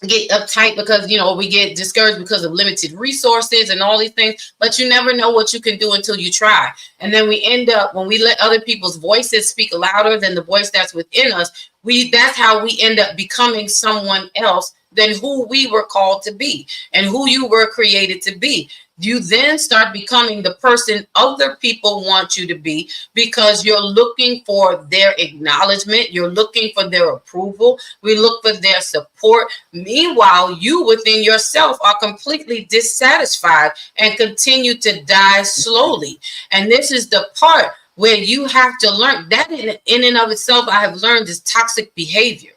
get uptight because, we get discouraged because of limited resources and all these things, but you never know what you can do until you try. And then we end up, when we let other people's voices speak louder than the voice that's within us, that's how we end up becoming someone else than who we were called to be and who you were created to be. You then start becoming the person other people want you to be because you're looking for their acknowledgement. You're looking for their approval. We look for their support. Meanwhile, you within yourself are completely dissatisfied and continue to die slowly. And this is the part where you have to learn that in and of itself, I have learned is toxic behavior.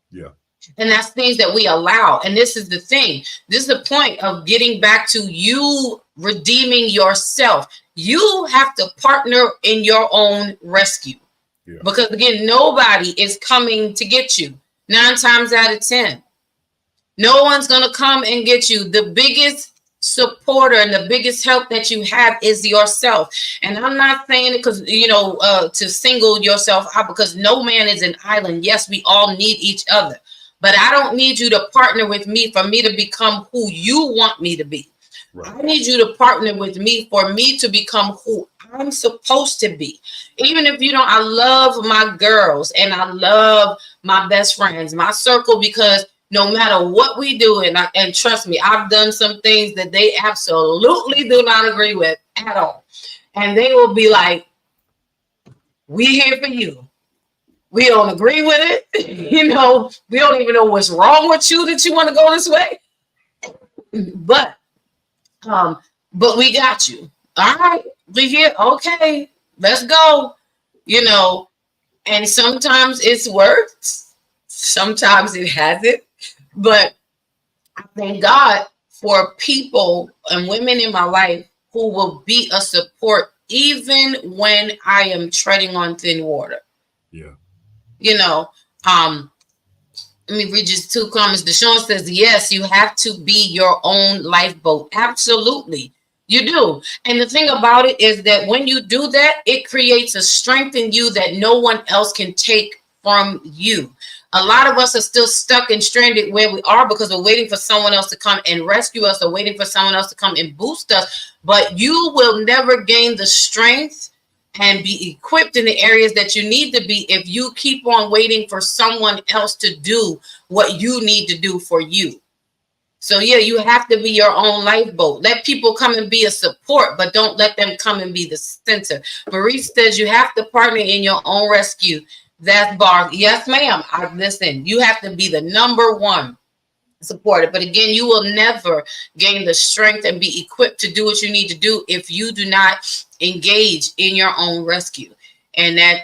Yeah. And that's things that we allow. And this is the thing. This is the point of getting back to you redeeming yourself. You have to partner in your own rescue. Yeah. Because again, nobody is coming to get you 9 times out of 10. No one's going to come and get you. The biggest supporter and the biggest help that you have is yourself. And I'm not saying it because, to single yourself out, because no man is an island. Yes, we all need each other. But I don't need you to partner with me for me to become who you want me to be. Right. I need you to partner with me for me to become who I'm supposed to be. Even if you don't, I love my girls and I love my best friends, my circle, because no matter what we do, and trust me, I've done some things that they absolutely do not agree with at all. And they will be like, we here for you. We don't agree with it. We don't even know what's wrong with you that you want to go this way. But we got you. All right, we here. Okay, let's go. And sometimes it's worked. Sometimes it hasn't. But I thank God for people and women in my life who will be a support even when I am treading on thin water. Yeah. Let me read just 2 comments. Deshaun says, yes, you have to be your own lifeboat. Absolutely. You do. And the thing about it is that when you do that, it creates a strength in you that no one else can take from you. A lot of us are still stuck and stranded where we are because we're waiting for someone else to come and rescue us or waiting for someone else to come and boost us. But you will never gain the strength and be equipped in the areas that you need to be if you keep on waiting for someone else to do what you need to do for you. So yeah, you have to be your own lifeboat. Let people come and be a support, but don't let them come and be the center. Maurice says you have to partner in your own rescue. That's bar. Yes, ma'am. Listen, you have to be the number one supporter. But again, you will never gain the strength and be equipped to do what you need to do if you do not engage in your own rescue. And that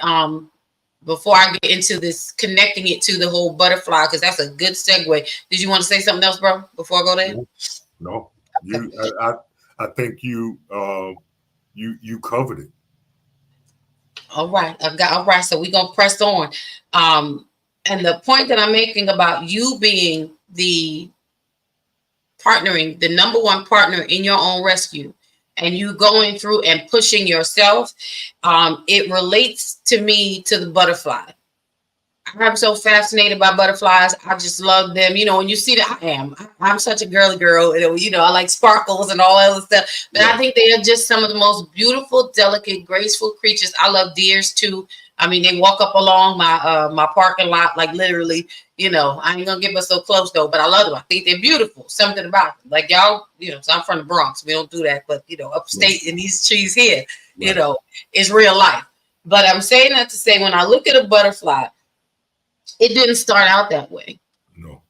before I get into this, connecting it to the whole butterfly, because that's a good segue. Did you want to say something else, bro, before I go there? No. Okay. I think you covered it. All right. All right. So we're gonna press on. And the point that I'm making about you being the partnering, the number one partner in your own rescue, and you going through and pushing yourself, it relates to me to the butterfly. I'm so fascinated by butterflies. I just love them. You know, when you see that, I'm such a girly girl. You know, I like sparkles and all that other stuff. But I think they are just some of the most beautiful, delicate, graceful creatures. I love deers too. I mean, they walk up along my parking lot, like literally. You know, I ain't gonna get us so close though, but I love them. I think they're beautiful. Something about them. Like y'all, you know, so I'm from the Bronx. We don't do that, but you know, upstate in these trees here, you know, it's real life. But I'm saying that to say, when I look at a butterfly, it didn't start out that way. No.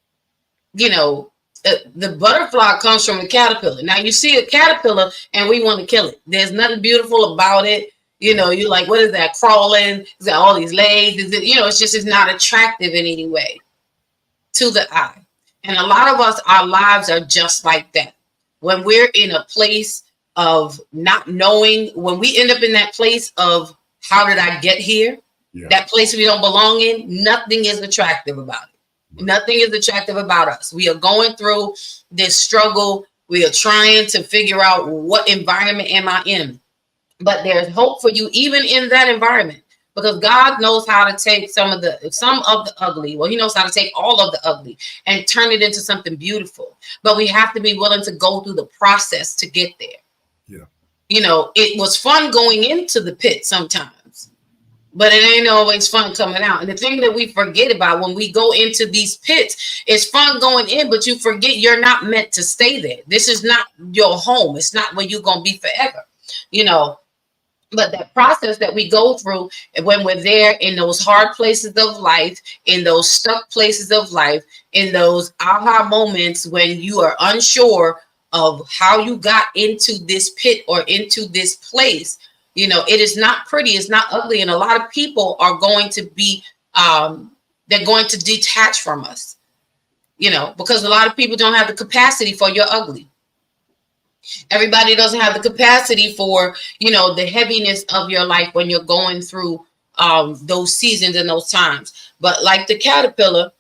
You know, the butterfly comes from a caterpillar. Now you see a caterpillar and we want to kill it. There's nothing beautiful about it. You know, you're like, what is that crawling? Is that all these legs? Is it, you know, it's not attractive in any way to the eye. And a lot of us, our lives are just like that. When we're in a place of not knowing, when we end up in that place of how did I get here? That place we don't belong in, nothing is attractive about it. Nothing is attractive about us. We are going through this struggle. We are trying to figure out what environment am I in. But there's hope for you even in that environment, because God knows how to take some of the ugly. Well, he knows how to take all of the ugly and turn it into something beautiful. But we have to be willing to go through the process to get there. Yeah. You know, it was fun going into the pit sometimes, but it ain't always fun coming out. And the thing that we forget about when we go into these pits, it's fun going in, but you forget you're not meant to stay there. This is not your home. It's not where you're going to be forever, you know. But that process that we go through when we're there in those hard places of life, in those stuck places of life, in those aha moments when you are unsure of how you got into this pit or into this place, you know, it is not pretty. It's not ugly. And a lot of people are going to be, they're going to detach from us, you know, because a lot of people don't have the capacity for your ugly. Everybody doesn't have the capacity for, you know, the heaviness of your life when you're going through those seasons and those times. But like the caterpillar,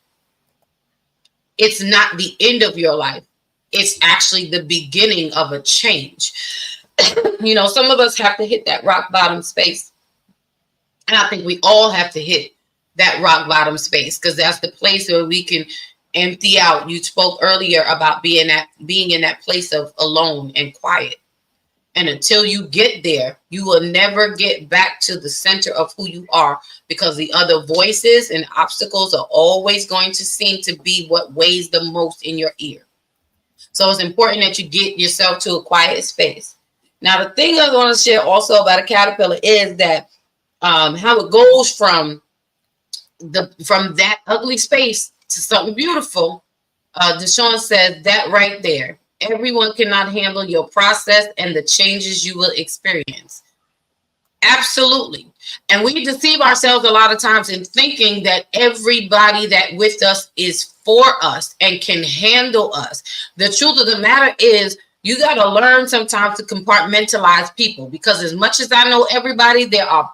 it's not the end of your life. It's actually the beginning of a change. You know, some of us have to hit that rock bottom space. And I think we all have to hit that rock bottom space, because that's the place where we can empty out. You spoke earlier about being in that place of alone and quiet. And until you get there, you will never get back to the center of who you are, because the other voices and obstacles are always going to seem to be what weighs the most in your ear. So it's important that you get yourself to a quiet space. Now, the thing I want to share also about a caterpillar is that how it goes from that ugly space to something beautiful. Deshaun said that right there. Everyone cannot handle your process and the changes you will experience. Absolutely. And we deceive ourselves a lot of times in thinking that everybody that with us is for us and can handle us. The truth of the matter is, you got to learn sometimes to compartmentalize people, because as much as I know everybody, there are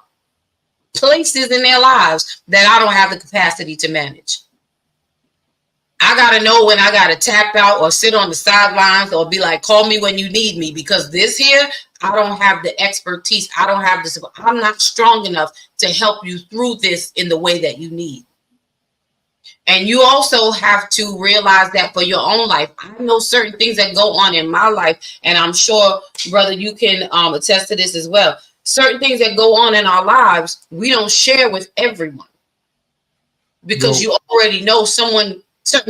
places in their lives that I don't have the capacity to manage. I got to know when I got to tap out or sit on the sidelines or be like, call me when you need me, because this here, I don't have the expertise. I don't have this. I'm not strong enough to help you through this in the way that you need. And you also have to realize that for your own life. I know certain things that go on in my life, and I'm sure, brother, you can attest to this as well. Certain things that go on in our lives, we don't share with everyone, because you already know certain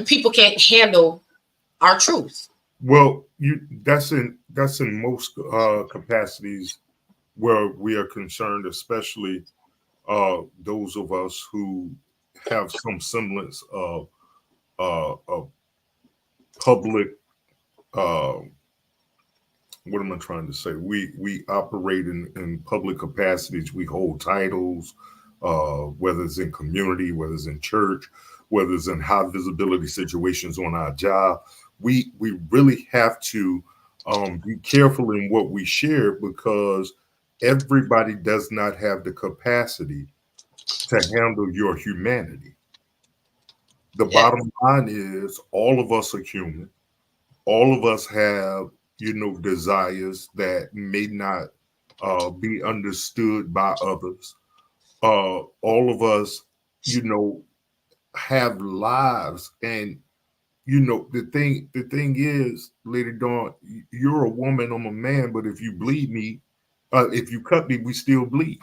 people can't handle our truth. Well, that's in most capacities where we are concerned, especially those of us who have some semblance of public. What am I trying to say? We operate in public capacities. We hold titles, whether it's in community, whether it's in church, whether it's in high visibility situations on our job. We really have to be careful in what we share, because everybody does not have the capacity to handle your humanity. The bottom line is all of us are human. all of us have, desires that may not be understood by others. All of us, have lives, and the thing is, Lady Dawn, you're a woman, I'm a man, but if you bleed me, if you cut me, we still bleed.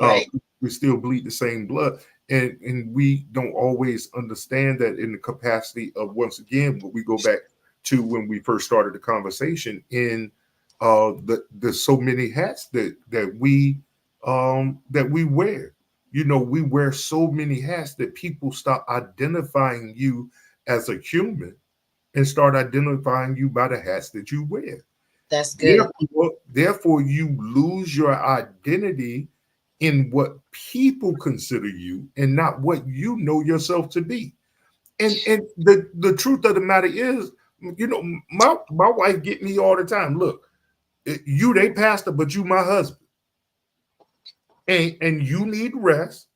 Uh, Right. we still bleed the same blood, and we don't always understand that in the capacity of, once again, when we go back to when we first started the conversation, in the so many hats that we wear. We wear so many hats that people start identifying you as a human and start identifying you by the hats that you wear. That's good. Therefore, you lose your identity in what people consider you and not what you know yourself to be. And the truth of the matter is, my wife get me all the time. Look, you they pastor, but you my husband. And you need rest,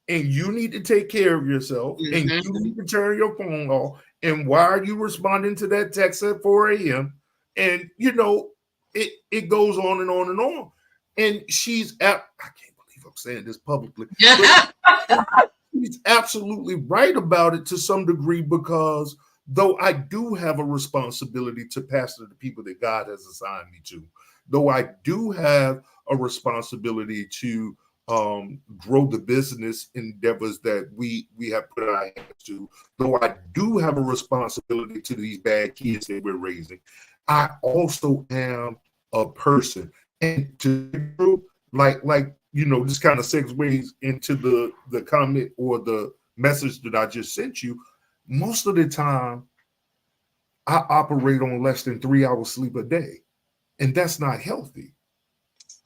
and you need to take care of yourself, and Mm-hmm. you need to turn your phone off. And why are you responding to that text at 4 a.m.? And it goes on and on and on. And I can't believe I'm saying this publicly, but she's absolutely right about it to some degree, because though I do have a responsibility to pastor the people that God has assigned me to, though I do have a responsibility to grow the business endeavors that we have put our hands to, though I do have a responsibility to these bad kids that we're raising, I also am a person. And to this kind of segues into the comment or the message that I just sent you. Most of the time, I operate on less than 3 hours sleep a day, and that's not healthy.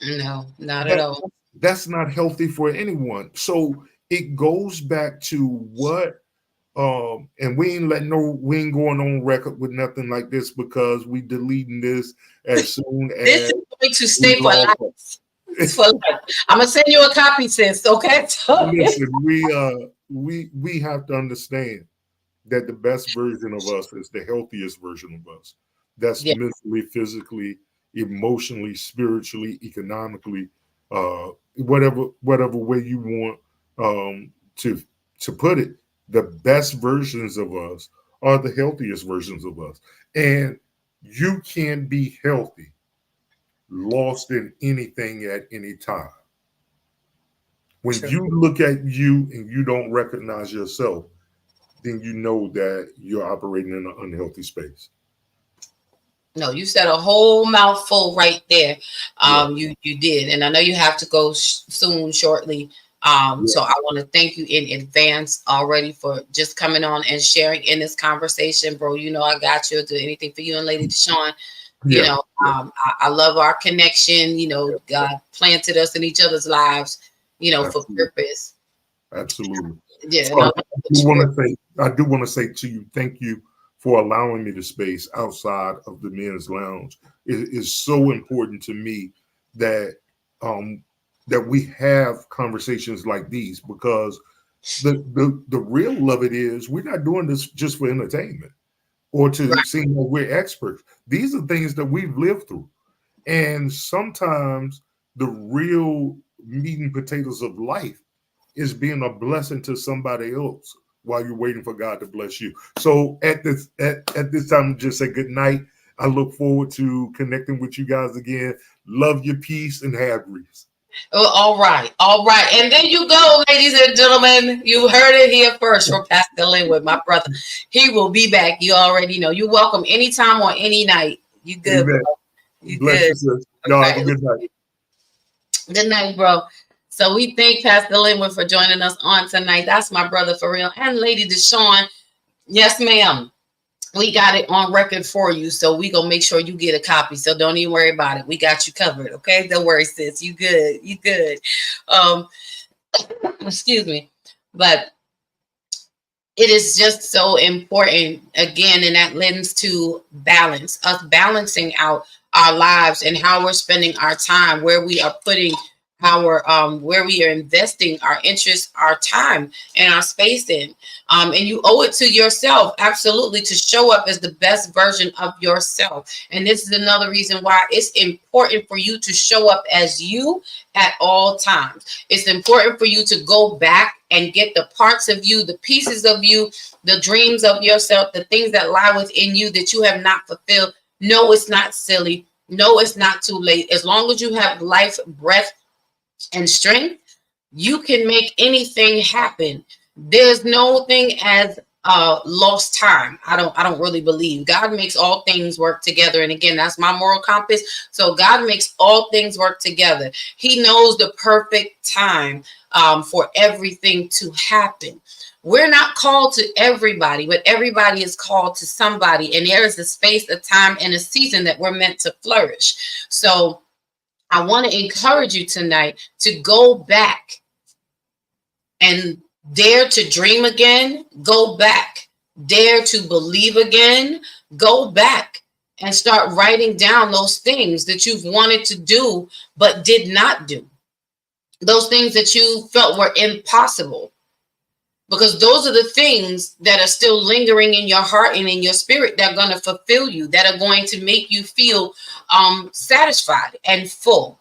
No, not at That, all. that's not healthy for anyone. So it goes back to what, and we ain't going on record with nothing like this, because we deleting this as soon This as is going to we stay for log life. off. It's for life. I'm gonna send you a copy, sis. Okay. Listen, we have to understand that the best version of us is the healthiest version of us. That's Yeah. mentally, physically, emotionally, spiritually, economically, whatever way you want to put it. The best versions of us are the healthiest versions of us, and you can be healthy, lost in anything at any time. When True. you look at you and you don't recognize yourself, then you know that you're operating in an unhealthy space. No, you said a whole mouthful right there. Yeah, You did, and I know you have to go soon, shortly. yeah, So I want to thank you in advance already for just coming on and sharing in this conversation, bro. You know I got you. Do anything for you and Lady Deshawn. yeah, yeah, I love our connection. God planted us in each other's lives. For absolutely, purpose. absolutely. Yeah, So no, do want to say, I do want to say to you, thank you for allowing me the space outside of the men's lounge. It is so important to me that um that we have conversations like these, because the real of it is, we're not doing this just for entertainment or to right. seem like we're experts. These are things that we've lived through. And sometimes the real meat and potatoes of life is being a blessing to somebody else while you're waiting for God to bless you. So at this time, just say good night. I look forward to connecting with you guys again. Love your peace and have grease. Oh, all right, all right. And there you go, ladies and gentlemen. You heard it here first from Pastor Linwood, my brother. He will be back. You already know. You're welcome anytime or any night. You good, bro? Amen. You Bless good? you, sis. All Y'all have right. a good night. Good night, bro. So we thank Pastor Linwood for joining us on tonight. That's my brother for real. And Lady Deshawn. Yes, ma'am. We got it on record for you. So we gonna make sure you get a copy. So don't even worry about it. We got you covered. Okay. Don't worry, sis. You good. You good. Um, excuse me. But it is just so important again, and that lends to us balancing out our lives and how we're spending our time, where we are putting our where we are investing our interest, our time, and our space in. And you owe it to yourself, absolutely, to show up as the best version of yourself. And this is another reason why it's important for you to show up as you at all times. It's important for you to go back and get the parts of you, the pieces of you, the dreams of yourself, the things that lie within you that you have not fulfilled. No, it's not silly. No, it's not too late. As long as you have life, breath, and strength, you can make anything happen. There's no thing as lost time. I don't really believe. God makes all things work together. And again, that's my moral compass. So God makes all things work together. He knows the perfect time for everything to happen. We're not called to everybody, but everybody is called to somebody. And there is a space, a time, and a season that we're meant to flourish. So I want to encourage you tonight to go back and dare to dream again. Go back, dare to believe again. Go back and start writing down those things that you've wanted to do but did not do. Those things that you felt were impossible. Because those are the things that are still lingering in your heart and in your spirit that are going to fulfill you, that are going to make you feel satisfied and full.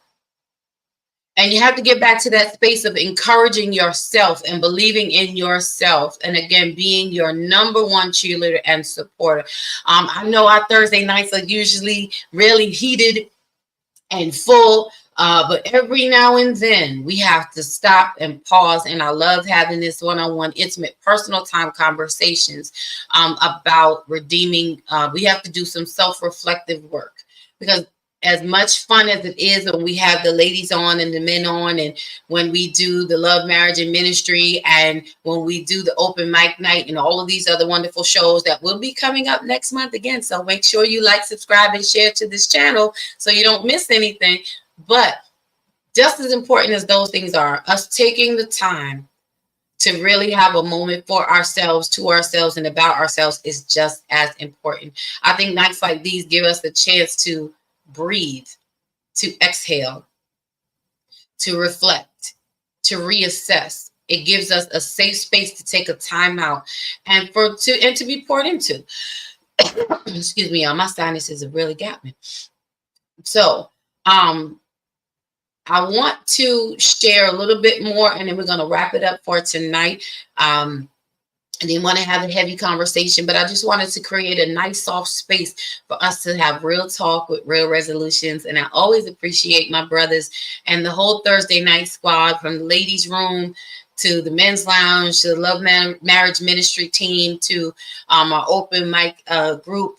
And you have to get back to that space of encouraging yourself and believing in yourself. And again, being your number one cheerleader and supporter. I know our Thursday nights are usually really heated and full. But every now and then we have to stop and pause. And I love having this one-on-one, intimate, personal time conversations about redeeming. We have to do some self-reflective work, because as much fun as it is when we have the ladies on and the men on, and when we do the love, marriage, and ministry, and when we do the open mic night and all of these other wonderful shows that will be coming up next month again. So make sure you like, subscribe, and share to this channel so you don't miss anything. But just as important as those things are, us taking the time to really have a moment for ourselves, to ourselves, and about ourselves is just as important. I think nights like these give us the chance to breathe, to exhale, to reflect, to reassess. It gives us a safe space to take a time out and to be poured into. Excuse me, y'all. My sinuses have really got me. So, I want to share a little bit more, and then we're going to wrap it up for tonight. I didn't want to have a heavy conversation, but I just wanted to create a nice, soft space for us to have real talk with real resolutions. And I always appreciate my brothers and the whole Thursday night squad, from the ladies' room to the men's lounge, to the love, marriage ministry team, to our open mic group.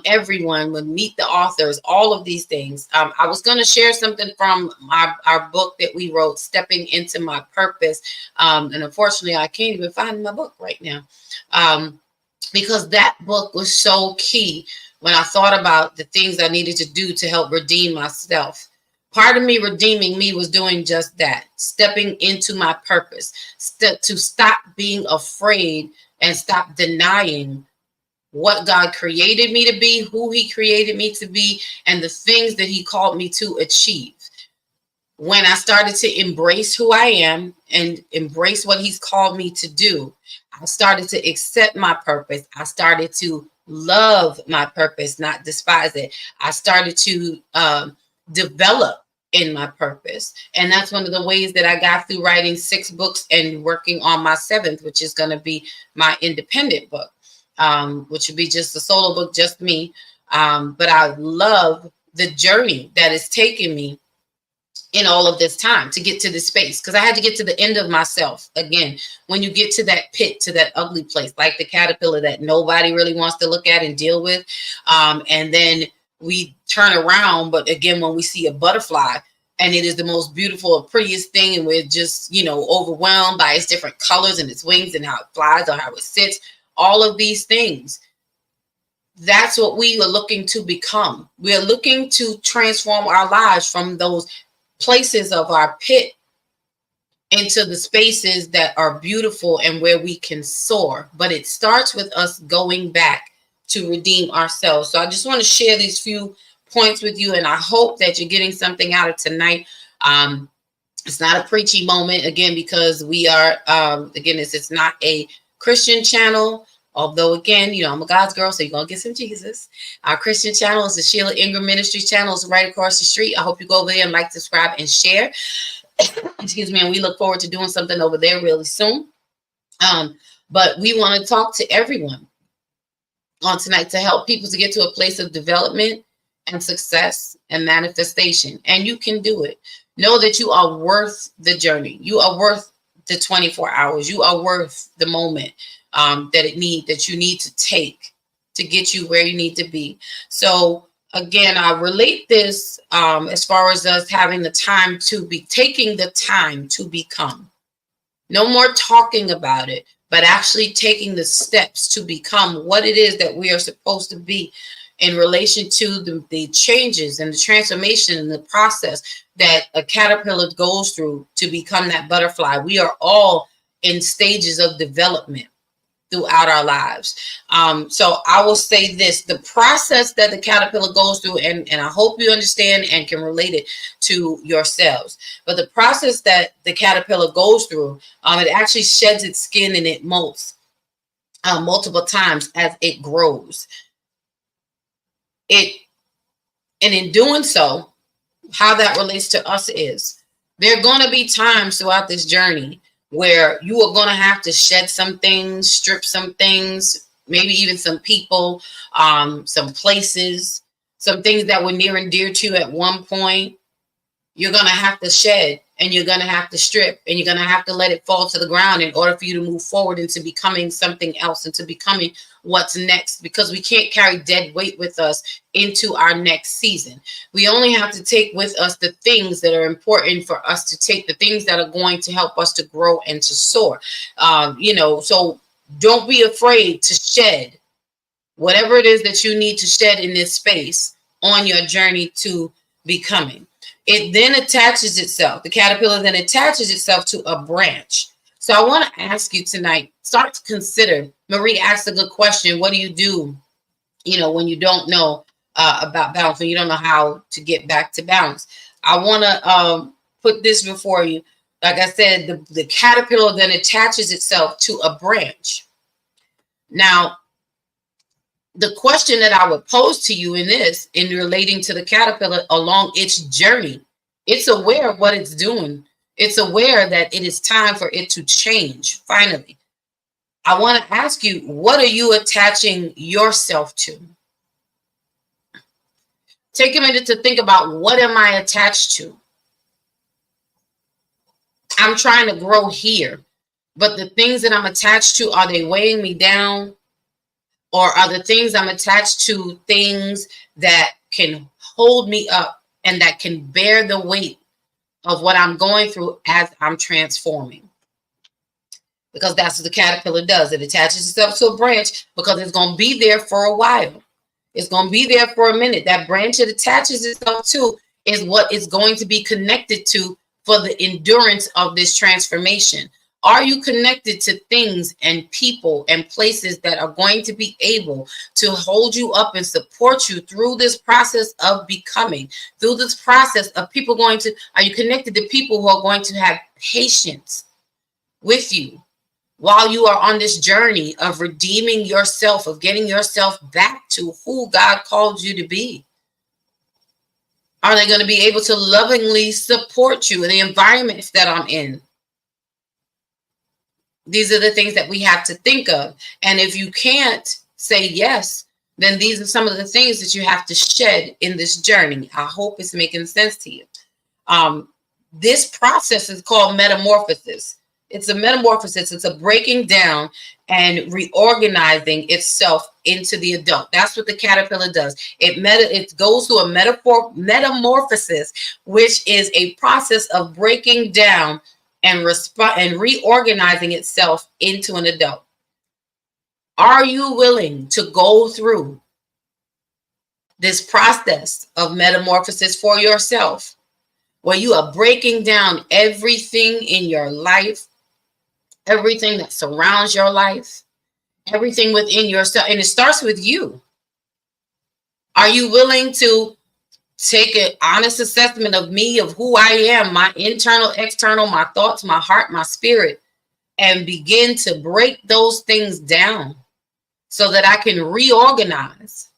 Everyone would meet the authors, all of these things. I was going to share something from our book that we wrote, Stepping Into My Purpose. And unfortunately, I can't even find my book right now, because that book was so key when I thought about the things I needed to do to help redeem myself. Part of me redeeming me was doing just that, stepping into my purpose, to stop being afraid and stop denying what God created me to be, who he created me to be, and the things that he called me to achieve. When I started to embrace who I am and embrace what he's called me to do, I started to accept my purpose. I started to love my purpose, not despise it. I started to develop in my purpose. And that's one of the ways that I got through writing 6 books and working on my 7th, which is going to be my independent book. Which would be just a solo book, just me. But I love the journey that has taken me in all of this time to get to this space, because I had to get to the end of myself. Again, when you get to that pit, to that ugly place, like the caterpillar that nobody really wants to look at and deal with. And then we turn around. But again, when we see a butterfly, and it is the most beautiful, prettiest thing, and we're just, overwhelmed by its different colors and its wings and how it flies or how it sits. All of these things, that's what we are looking to become. We are looking to transform our lives from those places of our pit into the spaces that are beautiful and where we can soar. But it starts with us going back to redeem ourselves. So I just want to share these few points with you, and I hope that you're getting something out of tonight. It's not a preachy moment, again, because we are, again, it's not a Christian channel. Although, again, I'm a God's girl, so you're going to get some Jesus. Our Christian channel is the Sheila Ingram Ministry channel. It's right across the street. I hope you go over there and like, subscribe, and share. Excuse me. And we look forward to doing something over there really soon. But we want to talk to everyone on tonight to help people to get to a place of development and success and manifestation. And you can do it. Know that you are worth the journey. You are worth the 24 hours. You are worth the moment that you need to take to get you where you need to be. So again, I relate this as far as us having the time to be taking the time to become. No more talking about it, but actually taking the steps to become what it is that we are supposed to be in relation to the changes and the transformation and the process that a caterpillar goes through to become that butterfly. We are all in stages of development throughout our lives. So I will say this, the process that the caterpillar goes through, and I hope you understand and can relate it to yourselves, but the process that the caterpillar goes through, it actually sheds its skin and it molts multiple times as it grows. And in doing so, how that relates to us is there are going to be times throughout this journey where you are going to have to shed some things, strip some things, maybe even some people, some places, some things that were near and dear to you at one point. You're going to have to shed, and you're going to have to strip, and you're going to have to let it fall to the ground in order for you to move forward into becoming something else, into becoming what's next, because we can't carry dead weight with us into our next season. We only have to take with us the things that are important for us to take, the things that are going to help us to grow and to soar. So don't be afraid to shed whatever it is that you need to shed in this space on your journey to becoming. It then attaches itself. The caterpillar then attaches itself to a branch. So I want to ask you tonight, start to consider. Marie asked a good question. What do you do, when you don't know about balance, when you don't know how to get back to balance? I want to put this before you. Like I said, the caterpillar then attaches itself to a branch. Now, the question that I would pose to you in relating to the caterpillar along its journey, it's aware of what it's doing. It's aware that it is time for it to change. Finally, I want to ask you, what are you attaching yourself to? Take a minute to think about, what am I attached to? I'm trying to grow here, but the things that I'm attached to, are they weighing me down? Or are the things I'm attached to things that can hold me up and that can bear the weight of what I'm going through as I'm transforming? Because that's what the caterpillar does. It attaches itself to a branch because it's going to be there for a while. It's going to be there for a minute. That branch it attaches itself to is what it's going to be connected to for the endurance of this transformation. Are you connected to things and people and places that are going to be able to hold you up and support you through this process of becoming, through this process of are you connected to people who are going to have patience with you while you are on this journey of redeeming yourself, of getting yourself back to who God called you to be? Are they going to be able to lovingly support you in the environments that I'm in? These are the things that we have to think of. And if you can't say yes, then these are some of the things that you have to shed in this journey. I hope it's making sense to you. This process is called metamorphosis. It's a metamorphosis. It's a breaking down and reorganizing itself into the adult. That's what the caterpillar does. It goes through a metamorphosis, which is a process of breaking down and reorganizing itself into an adult. Are you willing to go through this process of metamorphosis for yourself, where you are breaking down everything in your life, everything that surrounds your life, everything within yourself? And it starts with you. Are you willing to take an honest assessment of me, of who I am, my internal, external, my thoughts, my heart, my spirit, and begin to break those things down so that I can reorganize,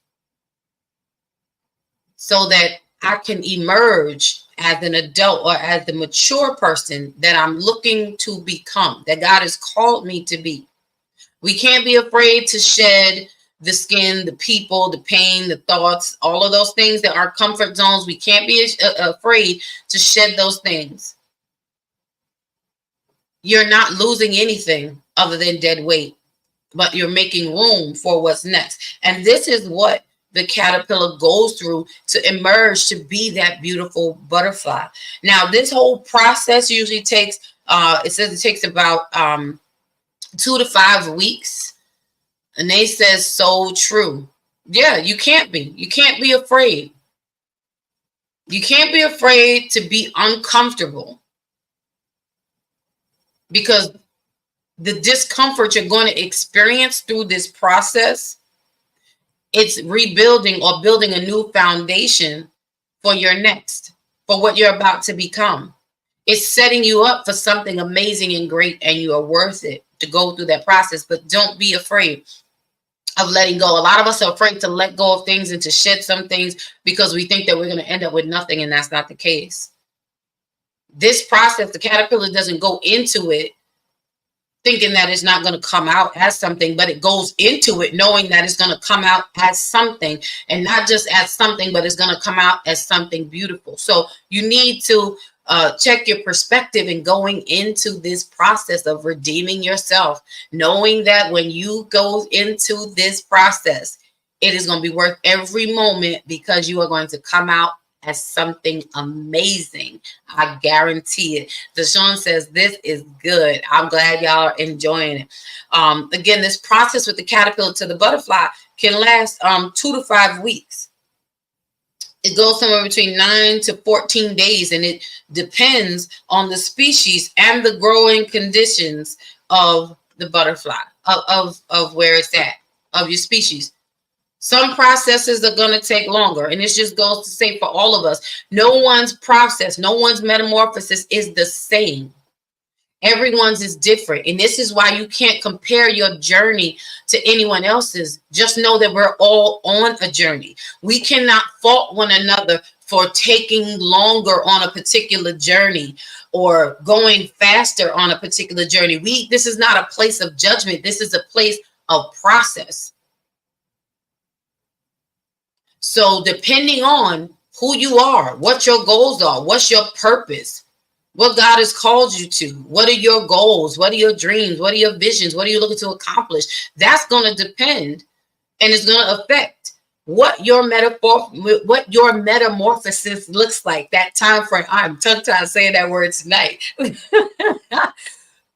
so that I can emerge as an adult or as the mature person that I'm looking to become, that God has called me to be. We can't be afraid to shed the skin, the people, the pain, the thoughts, all of those things that are comfort zones. We can't be afraid to shed those things. You're not losing anything other than dead weight, but you're making room for what's next. And this is what the caterpillar goes through to emerge to be that beautiful butterfly. Now, this whole process usually takes, it says it takes about 2 to 5 weeks. And they says so true. Yeah, you can't be. You can't be afraid. You can't be afraid to be uncomfortable, because the discomfort you're going to experience through this process, it's rebuilding or building a new foundation for your next, for what you're about to become. It's setting you up for something amazing and great, and you are worth it to go through that process. But don't be afraid of letting go. A lot of us are afraid to let go of things and to shed some things because we think that we're going to end up with nothing, and that's not the case. This process, the caterpillar doesn't go into it thinking that it's not going to come out as something, but it goes into it knowing that it's going to come out as something, and not just as something, but it's going to come out as something beautiful. So you need to check your perspective in going into this process of redeeming yourself, knowing that when you go into this process, it is going to be worth every moment, because you are going to come out as something amazing. I guarantee it. Deshaun says this is good. I'm glad y'all are enjoying it. Again, this process with the caterpillar to the butterfly can last 2 to 5 weeks. It goes somewhere between 9 to 14 days, and it depends on the species and the growing conditions of the butterfly, of where it's at, of your species. Some processes are going to take longer, and this just goes to say for all of us, no one's process, no one's metamorphosis is the same. Everyone's is different, and this is why you can't compare your journey to anyone else's. Just know that we're all on a journey. We cannot fault one another for taking longer on a particular journey or going faster on a particular journey. This is not a place of judgment. This is a place of process. So depending on who you are, what your goals are, what's your purpose, what God has called you to, what are your goals, what are your dreams, what are your visions, what are you looking to accomplish, that's going to depend, and it's going to affect what your metamorphosis looks like, that time frame. I'm tongue-tied saying that word tonight.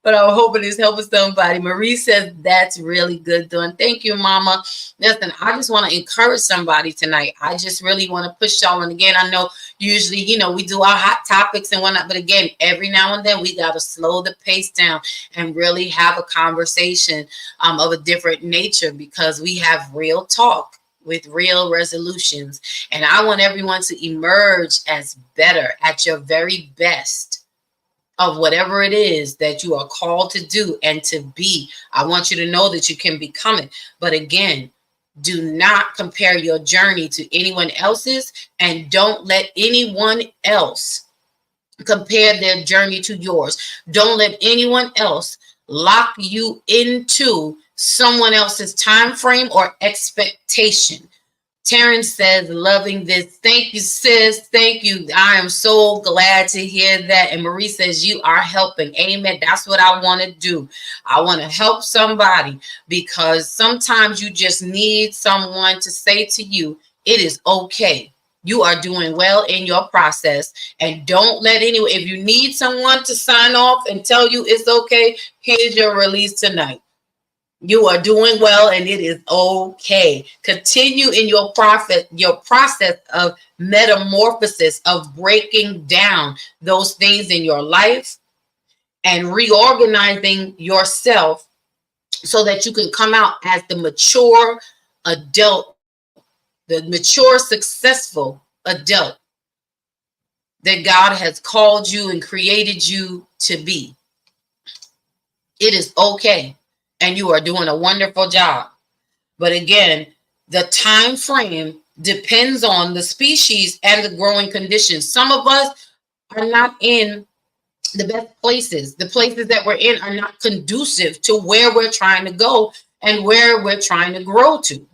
But I'm hoping it's helping somebody. Marie says that's really good doing. Thank you, Mama. Listen, I just want to encourage somebody tonight. I just really want to push y'all. And again, I know usually, we do our hot topics and whatnot. But again, every now and then we got to slow the pace down and really have a conversation of a different nature, because we have real talk with real resolutions. And I want everyone to emerge as better, at your very best, of whatever it is that you are called to do and to be. I want you to know that you can become it. But again, do not compare your journey to anyone else's, and don't let anyone else compare their journey to yours. Don't let anyone else lock you into someone else's time frame or expectation. Terrence says, loving this. Thank you, sis. Thank you. I am so glad to hear that. And Marie says, you are helping. Amen. That's what I want to do. I want to help somebody, because sometimes you just need someone to say to you, it is okay. You are doing well in your process. And don't let anyone, if you need someone to sign off and tell you it's okay, here's your release tonight. You are doing well, and it is okay. Continue in your process of metamorphosis, of breaking down those things in your life and reorganizing yourself so that you can come out as the mature adult, the mature, successful adult that God has called you and created you to be. It is okay. And you are doing a wonderful job. But again, the time frame depends on the species and the growing conditions. Some of us are not in the best places. The places that we're in are not conducive to where we're trying to go and where we're trying to grow to.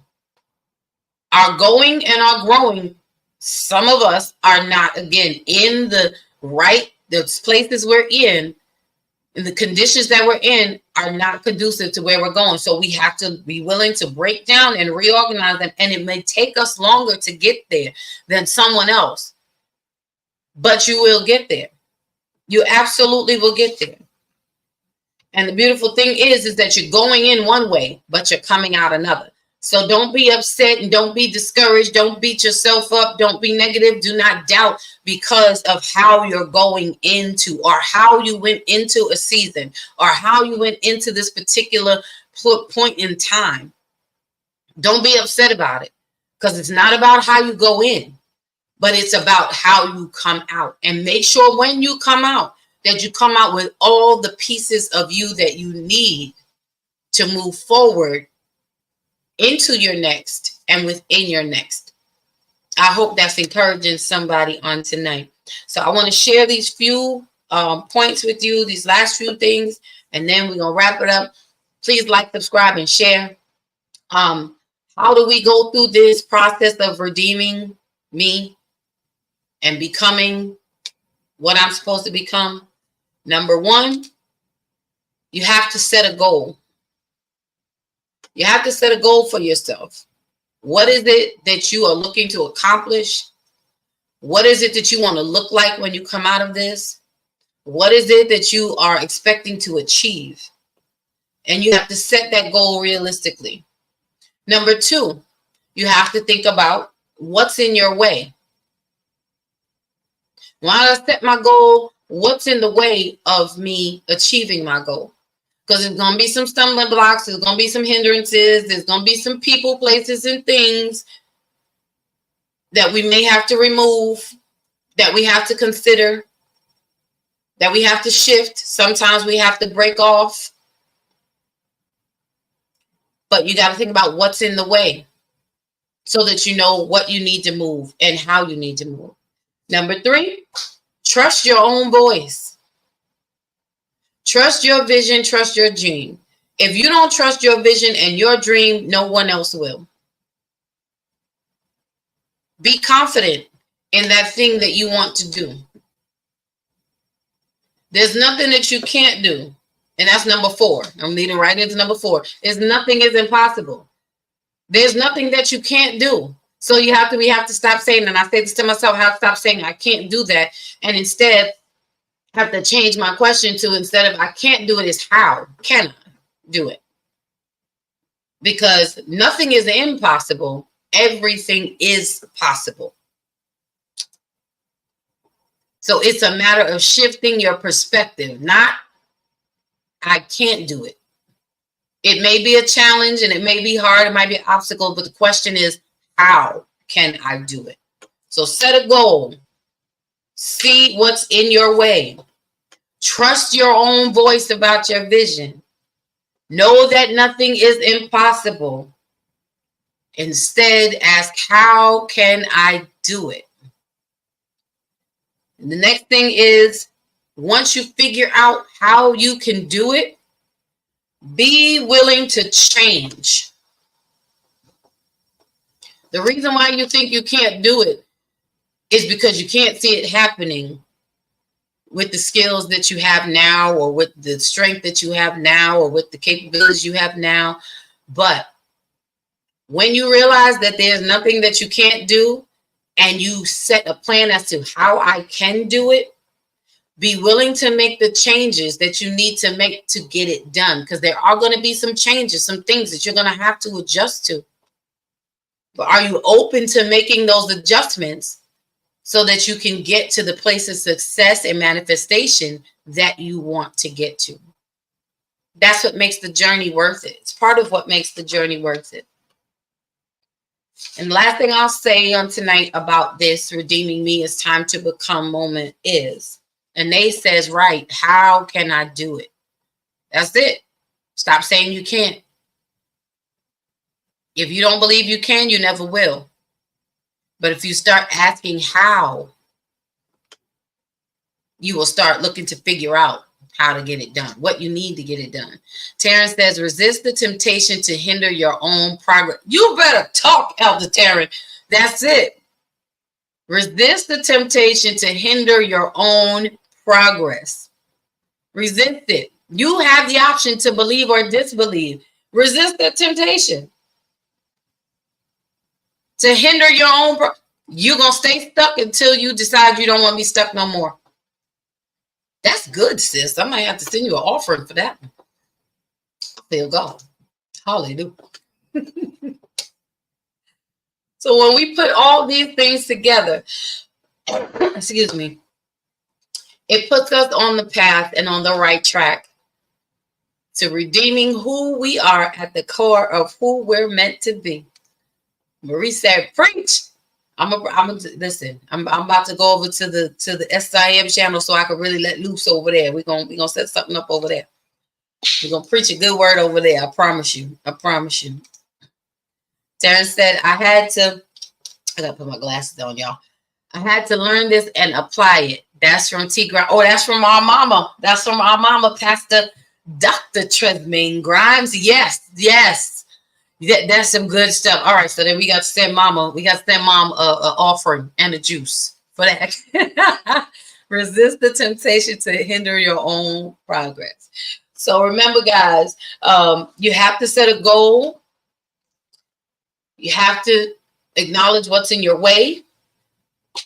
Our going and our growing, some of us are not, again, in the places we're in, and the conditions that we're in are not conducive to where we're going. So we have to be willing to break down and reorganize them. And it may take us longer to get there than someone else, but you will get there. You absolutely will get there. And the beautiful thing is that you're going in one way, but you're coming out another. So don't be upset and don't be discouraged. Don't beat yourself up. Don't be negative. Do not doubt because of how you're going into, or how you went into a season, or how you went into this particular point in time. Don't be upset about it, because it's not about how you go in, but it's about how you come out. And make sure when you come out, that you come out with all the pieces of you that you need to move forward into your next and within your next. I hope that's encouraging somebody on tonight. So I want to share these few points with you, these last few things, and then we're going to wrap it up. Please like, subscribe, and share. How do we go through this process of redeeming me and becoming what I'm supposed to become? Number one, you have to set a goal. You have to set a goal for yourself. What is it that you are looking to accomplish? What is it that you want to look like when you come out of this? What is it that you are expecting to achieve? And you have to set that goal realistically. Number two, you have to think about what's in your way. When I set my goal, what's in the way of me achieving my goal? Because there's going to be some stumbling blocks. There's going to be some hindrances. There's going to be some people, places, and things that we may have to remove, that we have to consider, that we have to shift. Sometimes we have to break off. But you got to think about what's in the way so that you know what you need to move and how you need to move. Number three, trust your own voice. Trust your vision, trust your dream. If you don't trust your vision and your dream, no one else will. Be confident in that thing that you want to do. There's nothing that you can't do. And that's number four. I'm leading right into number four. Nothing is impossible. There's nothing that you can't do. So we have to stop saying, and I say this to myself, I have to stop saying I can't do that. And instead, have to change my question to, instead of I can't do it, is how can I do it? Because nothing is impossible. Everything is possible. So it's a matter of shifting your perspective, not I can't do it. It may be a challenge and it may be hard. It might be an obstacle, but the question is, how can I do it? So set a goal. See what's in your way. Trust your own voice about your vision. Know that nothing is impossible. Instead, ask, how can I do it? And the next thing is, once you figure out how you can do it, be willing to change. The reason why you think you can't do it is because you can't see it happening with the skills that you have now, or with the strength that you have now, or with the capabilities you have now. But when you realize that there's nothing that you can't do, and you set a plan as to how I can do it, be willing to make the changes that you need to make to get it done. Because there are going to be some changes, some things that you're going to have to adjust to. But are you open to making those adjustments so that you can get to the place of success and manifestation that you want to get to? That's what makes the journey worth it. It's part of what makes the journey worth it. And the last thing I'll say on tonight about this redeeming me is time to become moment is, and they says, right, how can I do it? That's it. Stop saying you can't. If you don't believe you can, you never will. But if you start asking how, you will start looking to figure out how to get it done, what you need to get it done. Terrence says, resist the temptation to hinder your own progress. You better talk, Elder Terrence. That's it. Resist the temptation to hinder your own progress. Resist it. You have the option to believe or disbelieve. Resist the temptation to hinder your own progress. You're going to stay stuck until you decide you don't want to be stuck no more. That's good, sis. I might have to send you an offering for that. Feel God. Hallelujah. So when we put all these things together, excuse me, it puts us on the path and on the right track to redeeming who we are at the core of who we're meant to be. Marie said, preach. I'm about to go over to the SIM channel so I can really let loose over there. We're gonna set something up over there. We're gonna preach a good word over there. I promise you. I promise you. Terrence said, I gotta put my glasses on, y'all. I had to learn this and apply it. That's from T. Oh, that's from our mama. That's from our mama, Pastor Dr. Tremaine Grimes. Yes. That's some good stuff. All right, so then we got to send mom an offering and a juice for that. Resist the temptation to hinder your own progress. So remember, guys, you have to set a goal. You have to acknowledge what's in your way.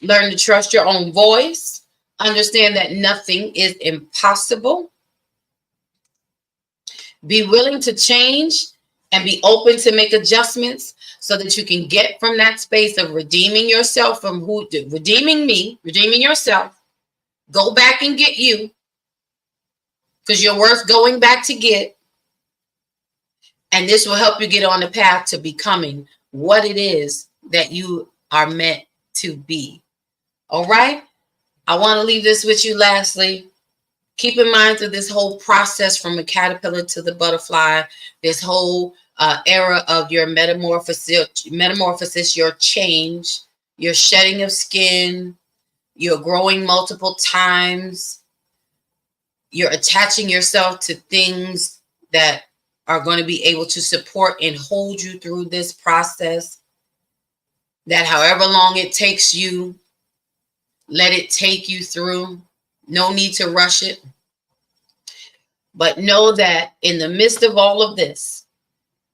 Learn to trust your own voice. Understand that nothing is impossible. Be willing to change and be open to make adjustments so that you can get from that space of redeeming yourself from redeeming yourself. Go back and get you, because you're worth going back to get. And this will help you get on the path to becoming what it is that you are meant to be. All right. I want to leave this with you lastly. Keep in mind through this whole process from the caterpillar to the butterfly, this whole era of your metamorphosis, your change, your shedding of skin, you're growing multiple times, you're attaching yourself to things that are going to be able to support and hold you through this process, that however long it takes you, let it take you through. No need to rush it. But know that in the midst of all of this,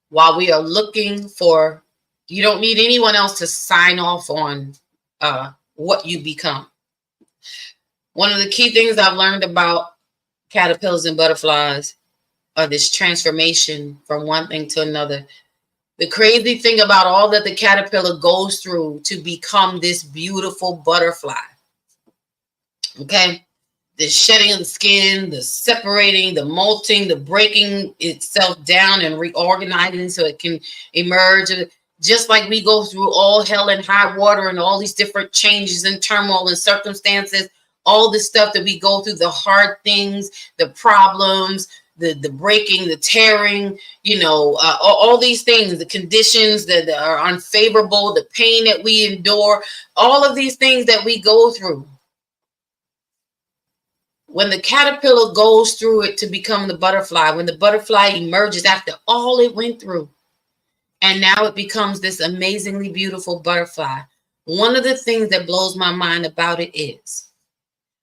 while we are looking for, you don't need anyone else to sign off on what you become. One of the key things I've learned about caterpillars and butterflies are this transformation from one thing to another. The crazy thing about all that the caterpillar goes through to become this beautiful butterfly. Okay? The shedding of the skin, the separating, the molting, the breaking itself down and reorganizing so it can emerge. Just like we go through all hell and high water and all these different changes and turmoil and circumstances, all the stuff that we go through, the hard things, the problems, the breaking, the tearing, all these things, the conditions that are unfavorable, the pain that we endure, all of these things that we go through. When the caterpillar goes through it to become the butterfly, when the butterfly emerges after all it went through, and now it becomes this amazingly beautiful butterfly, one of the things that blows my mind about it is,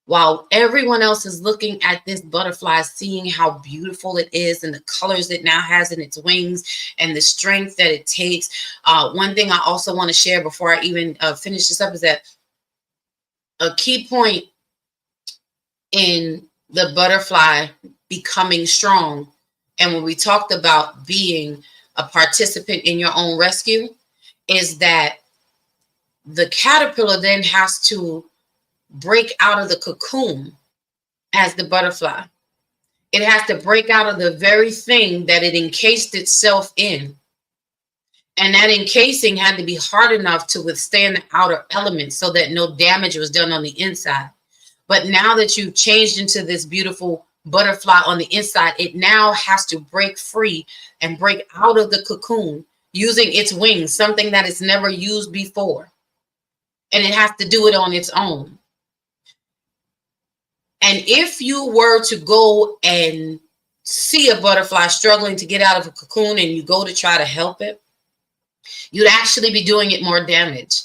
while everyone else is looking at this butterfly, seeing how beautiful it is and the colors it now has in its wings and the strength that it takes, one thing I also want to share before I even finish this up is that a key point in the butterfly becoming strong, and when we talked about being a participant in your own rescue, is that the caterpillar then has to break out of the cocoon as the butterfly. It has to break out of the very thing that it encased itself in And that encasing had to be hard enough to withstand the outer elements so that no damage was done on the inside. But now that you've changed into this beautiful butterfly on the inside, it now has to break free and break out of the cocoon using its wings, something that it's never used before. And it has to do it on its own. And if you were to go and see a butterfly struggling to get out of a cocoon and you go to try to help it, you'd actually be doing it more damage.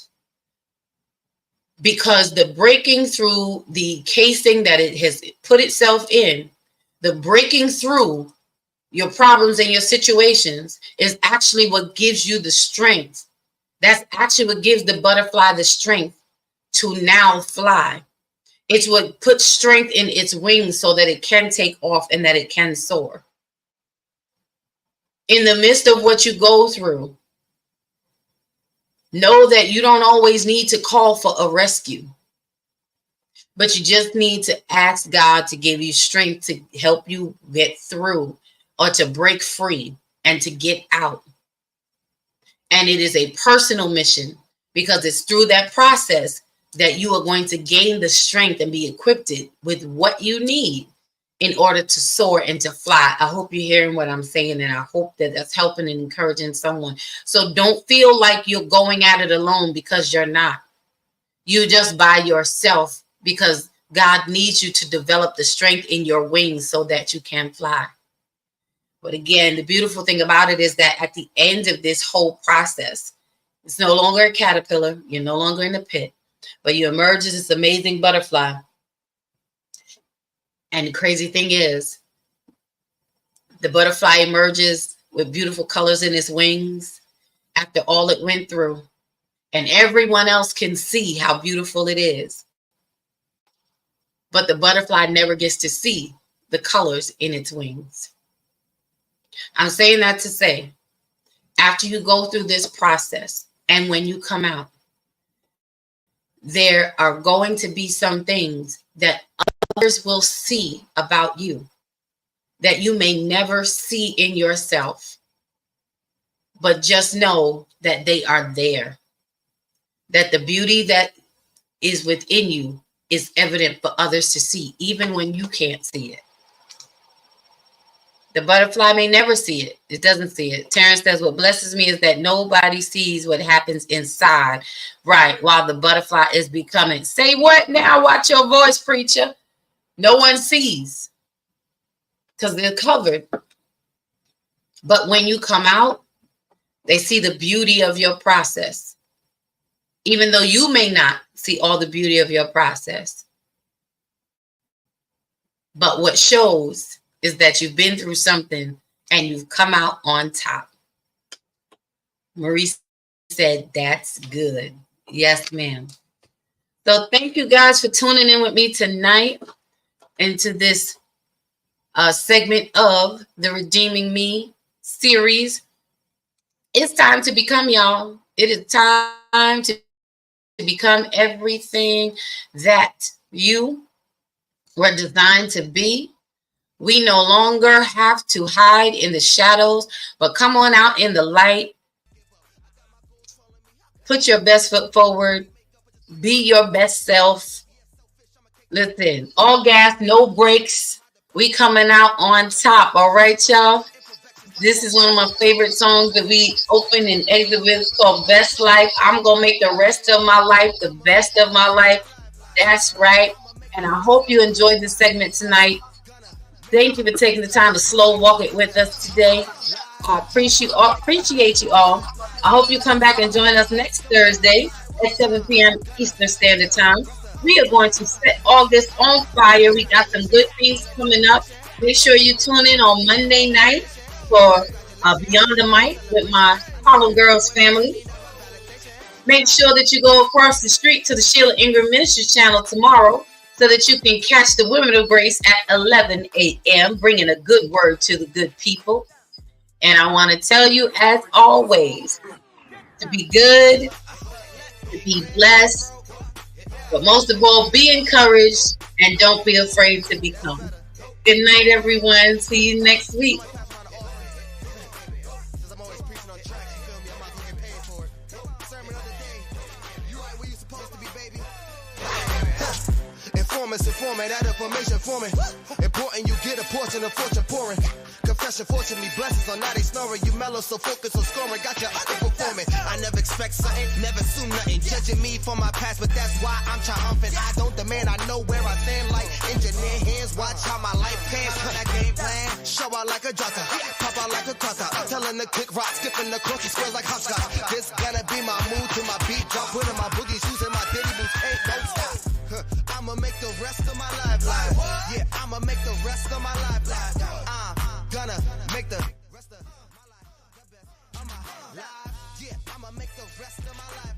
Because the breaking through the casing that it has put itself in, the breaking through your problems and your situations is actually what gives you the strength. That's actually what gives the butterfly the strength to now fly. It's what puts strength in its wings so that it can take off and that it can soar. In the midst of what you go through, know that you don't always need to call for a rescue, but you just need to ask God to give you strength to help you get through or to break free and to get out. And it is a personal mission because it's through that process that you are going to gain the strength and be equipped with what you need in order to soar and to fly. I hope you're hearing what I'm saying, and I hope that that's helping and encouraging someone. So don't feel like you're going at it alone, because you're not. You just by yourself, because God needs you to develop the strength in your wings so that you can fly. But again, the beautiful thing about it is that at the end of this whole process, it's no longer a caterpillar. You're no longer in the pit, but you emerge as this amazing butterfly. And the crazy thing is, the butterfly emerges with beautiful colors in its wings after all it went through. And everyone else can see how beautiful it is. But the butterfly never gets to see the colors in its wings. I'm saying that to say, after you go through this process and when you come out, there are going to be some things that others will see about you that you may never see in yourself. But just know that they are there. That the beauty that is within you is evident for others to see, even when you can't see it. The butterfly may never see it. It doesn't see it. Terrence says, what blesses me is that nobody sees what happens inside, right, while the butterfly is becoming. Say what now? Watch your voice, preacher. No one sees because they're covered. But when you come out, they see the beauty of your process, even though you may not see all the beauty of your process. But what shows is that you've been through something and you've come out on top. Marie said, that's good. Yes, ma'am. So thank you guys for tuning in with me tonight into this segment of the Redeeming Me series. It's time to become, y'all. It is time to become everything that you were designed to be. We no longer have to hide in the shadows, but come on out in the light. Put your best foot forward. Be your best self. Listen, all gas, no brakes. We coming out on top. All right, y'all. This is one of my favorite songs that we open and exit with. It's called Best Life. I'm going to make the rest of my life the best of my life. That's right. And I hope you enjoyed this segment tonight. Thank you for taking the time to slow walk it with us today. I appreciate you all. I hope you come back and join us next Thursday at 7 p.m. Eastern Standard Time. We are going to set August on fire. We got some good things coming up. Make sure you tune in on Monday night for Beyond the Mic with my Harlem Girls family. Make sure that you go across the street to the Sheila Ingram Ministries channel tomorrow, so that you can catch the Women of Grace at 11 a.m., bringing a good word to the good people. And I want to tell you, as always, to be good, to be blessed, but most of all, be encouraged and don't be afraid to become. Good night, everyone. See you next week. misinforming, that information for me. Important you get a portion of fortune pouring. Confession, fortune me blessings on now they snoring. You mellow, so focused on scoring. Got you underperforming. I never expect something, never assume nothing. Judging me for my past, but that's why I'm triumphant. I don't demand, I know where I stand like engineer hands. Watch how my life pans. That game plan, show out like a drotter, pop out like a cutter. Telling the kick rock, skipping the coach, squares like hopscotch. This gonna be my mood to my beat drop. Putting my boogie shoes in my diddy boots, ain't no stop. I'ma make the rest of my life live. Yeah, I'ma make the rest of my life live. I'm gonna make the rest of my life the best of my life. Yeah, I'ma make the rest of my life.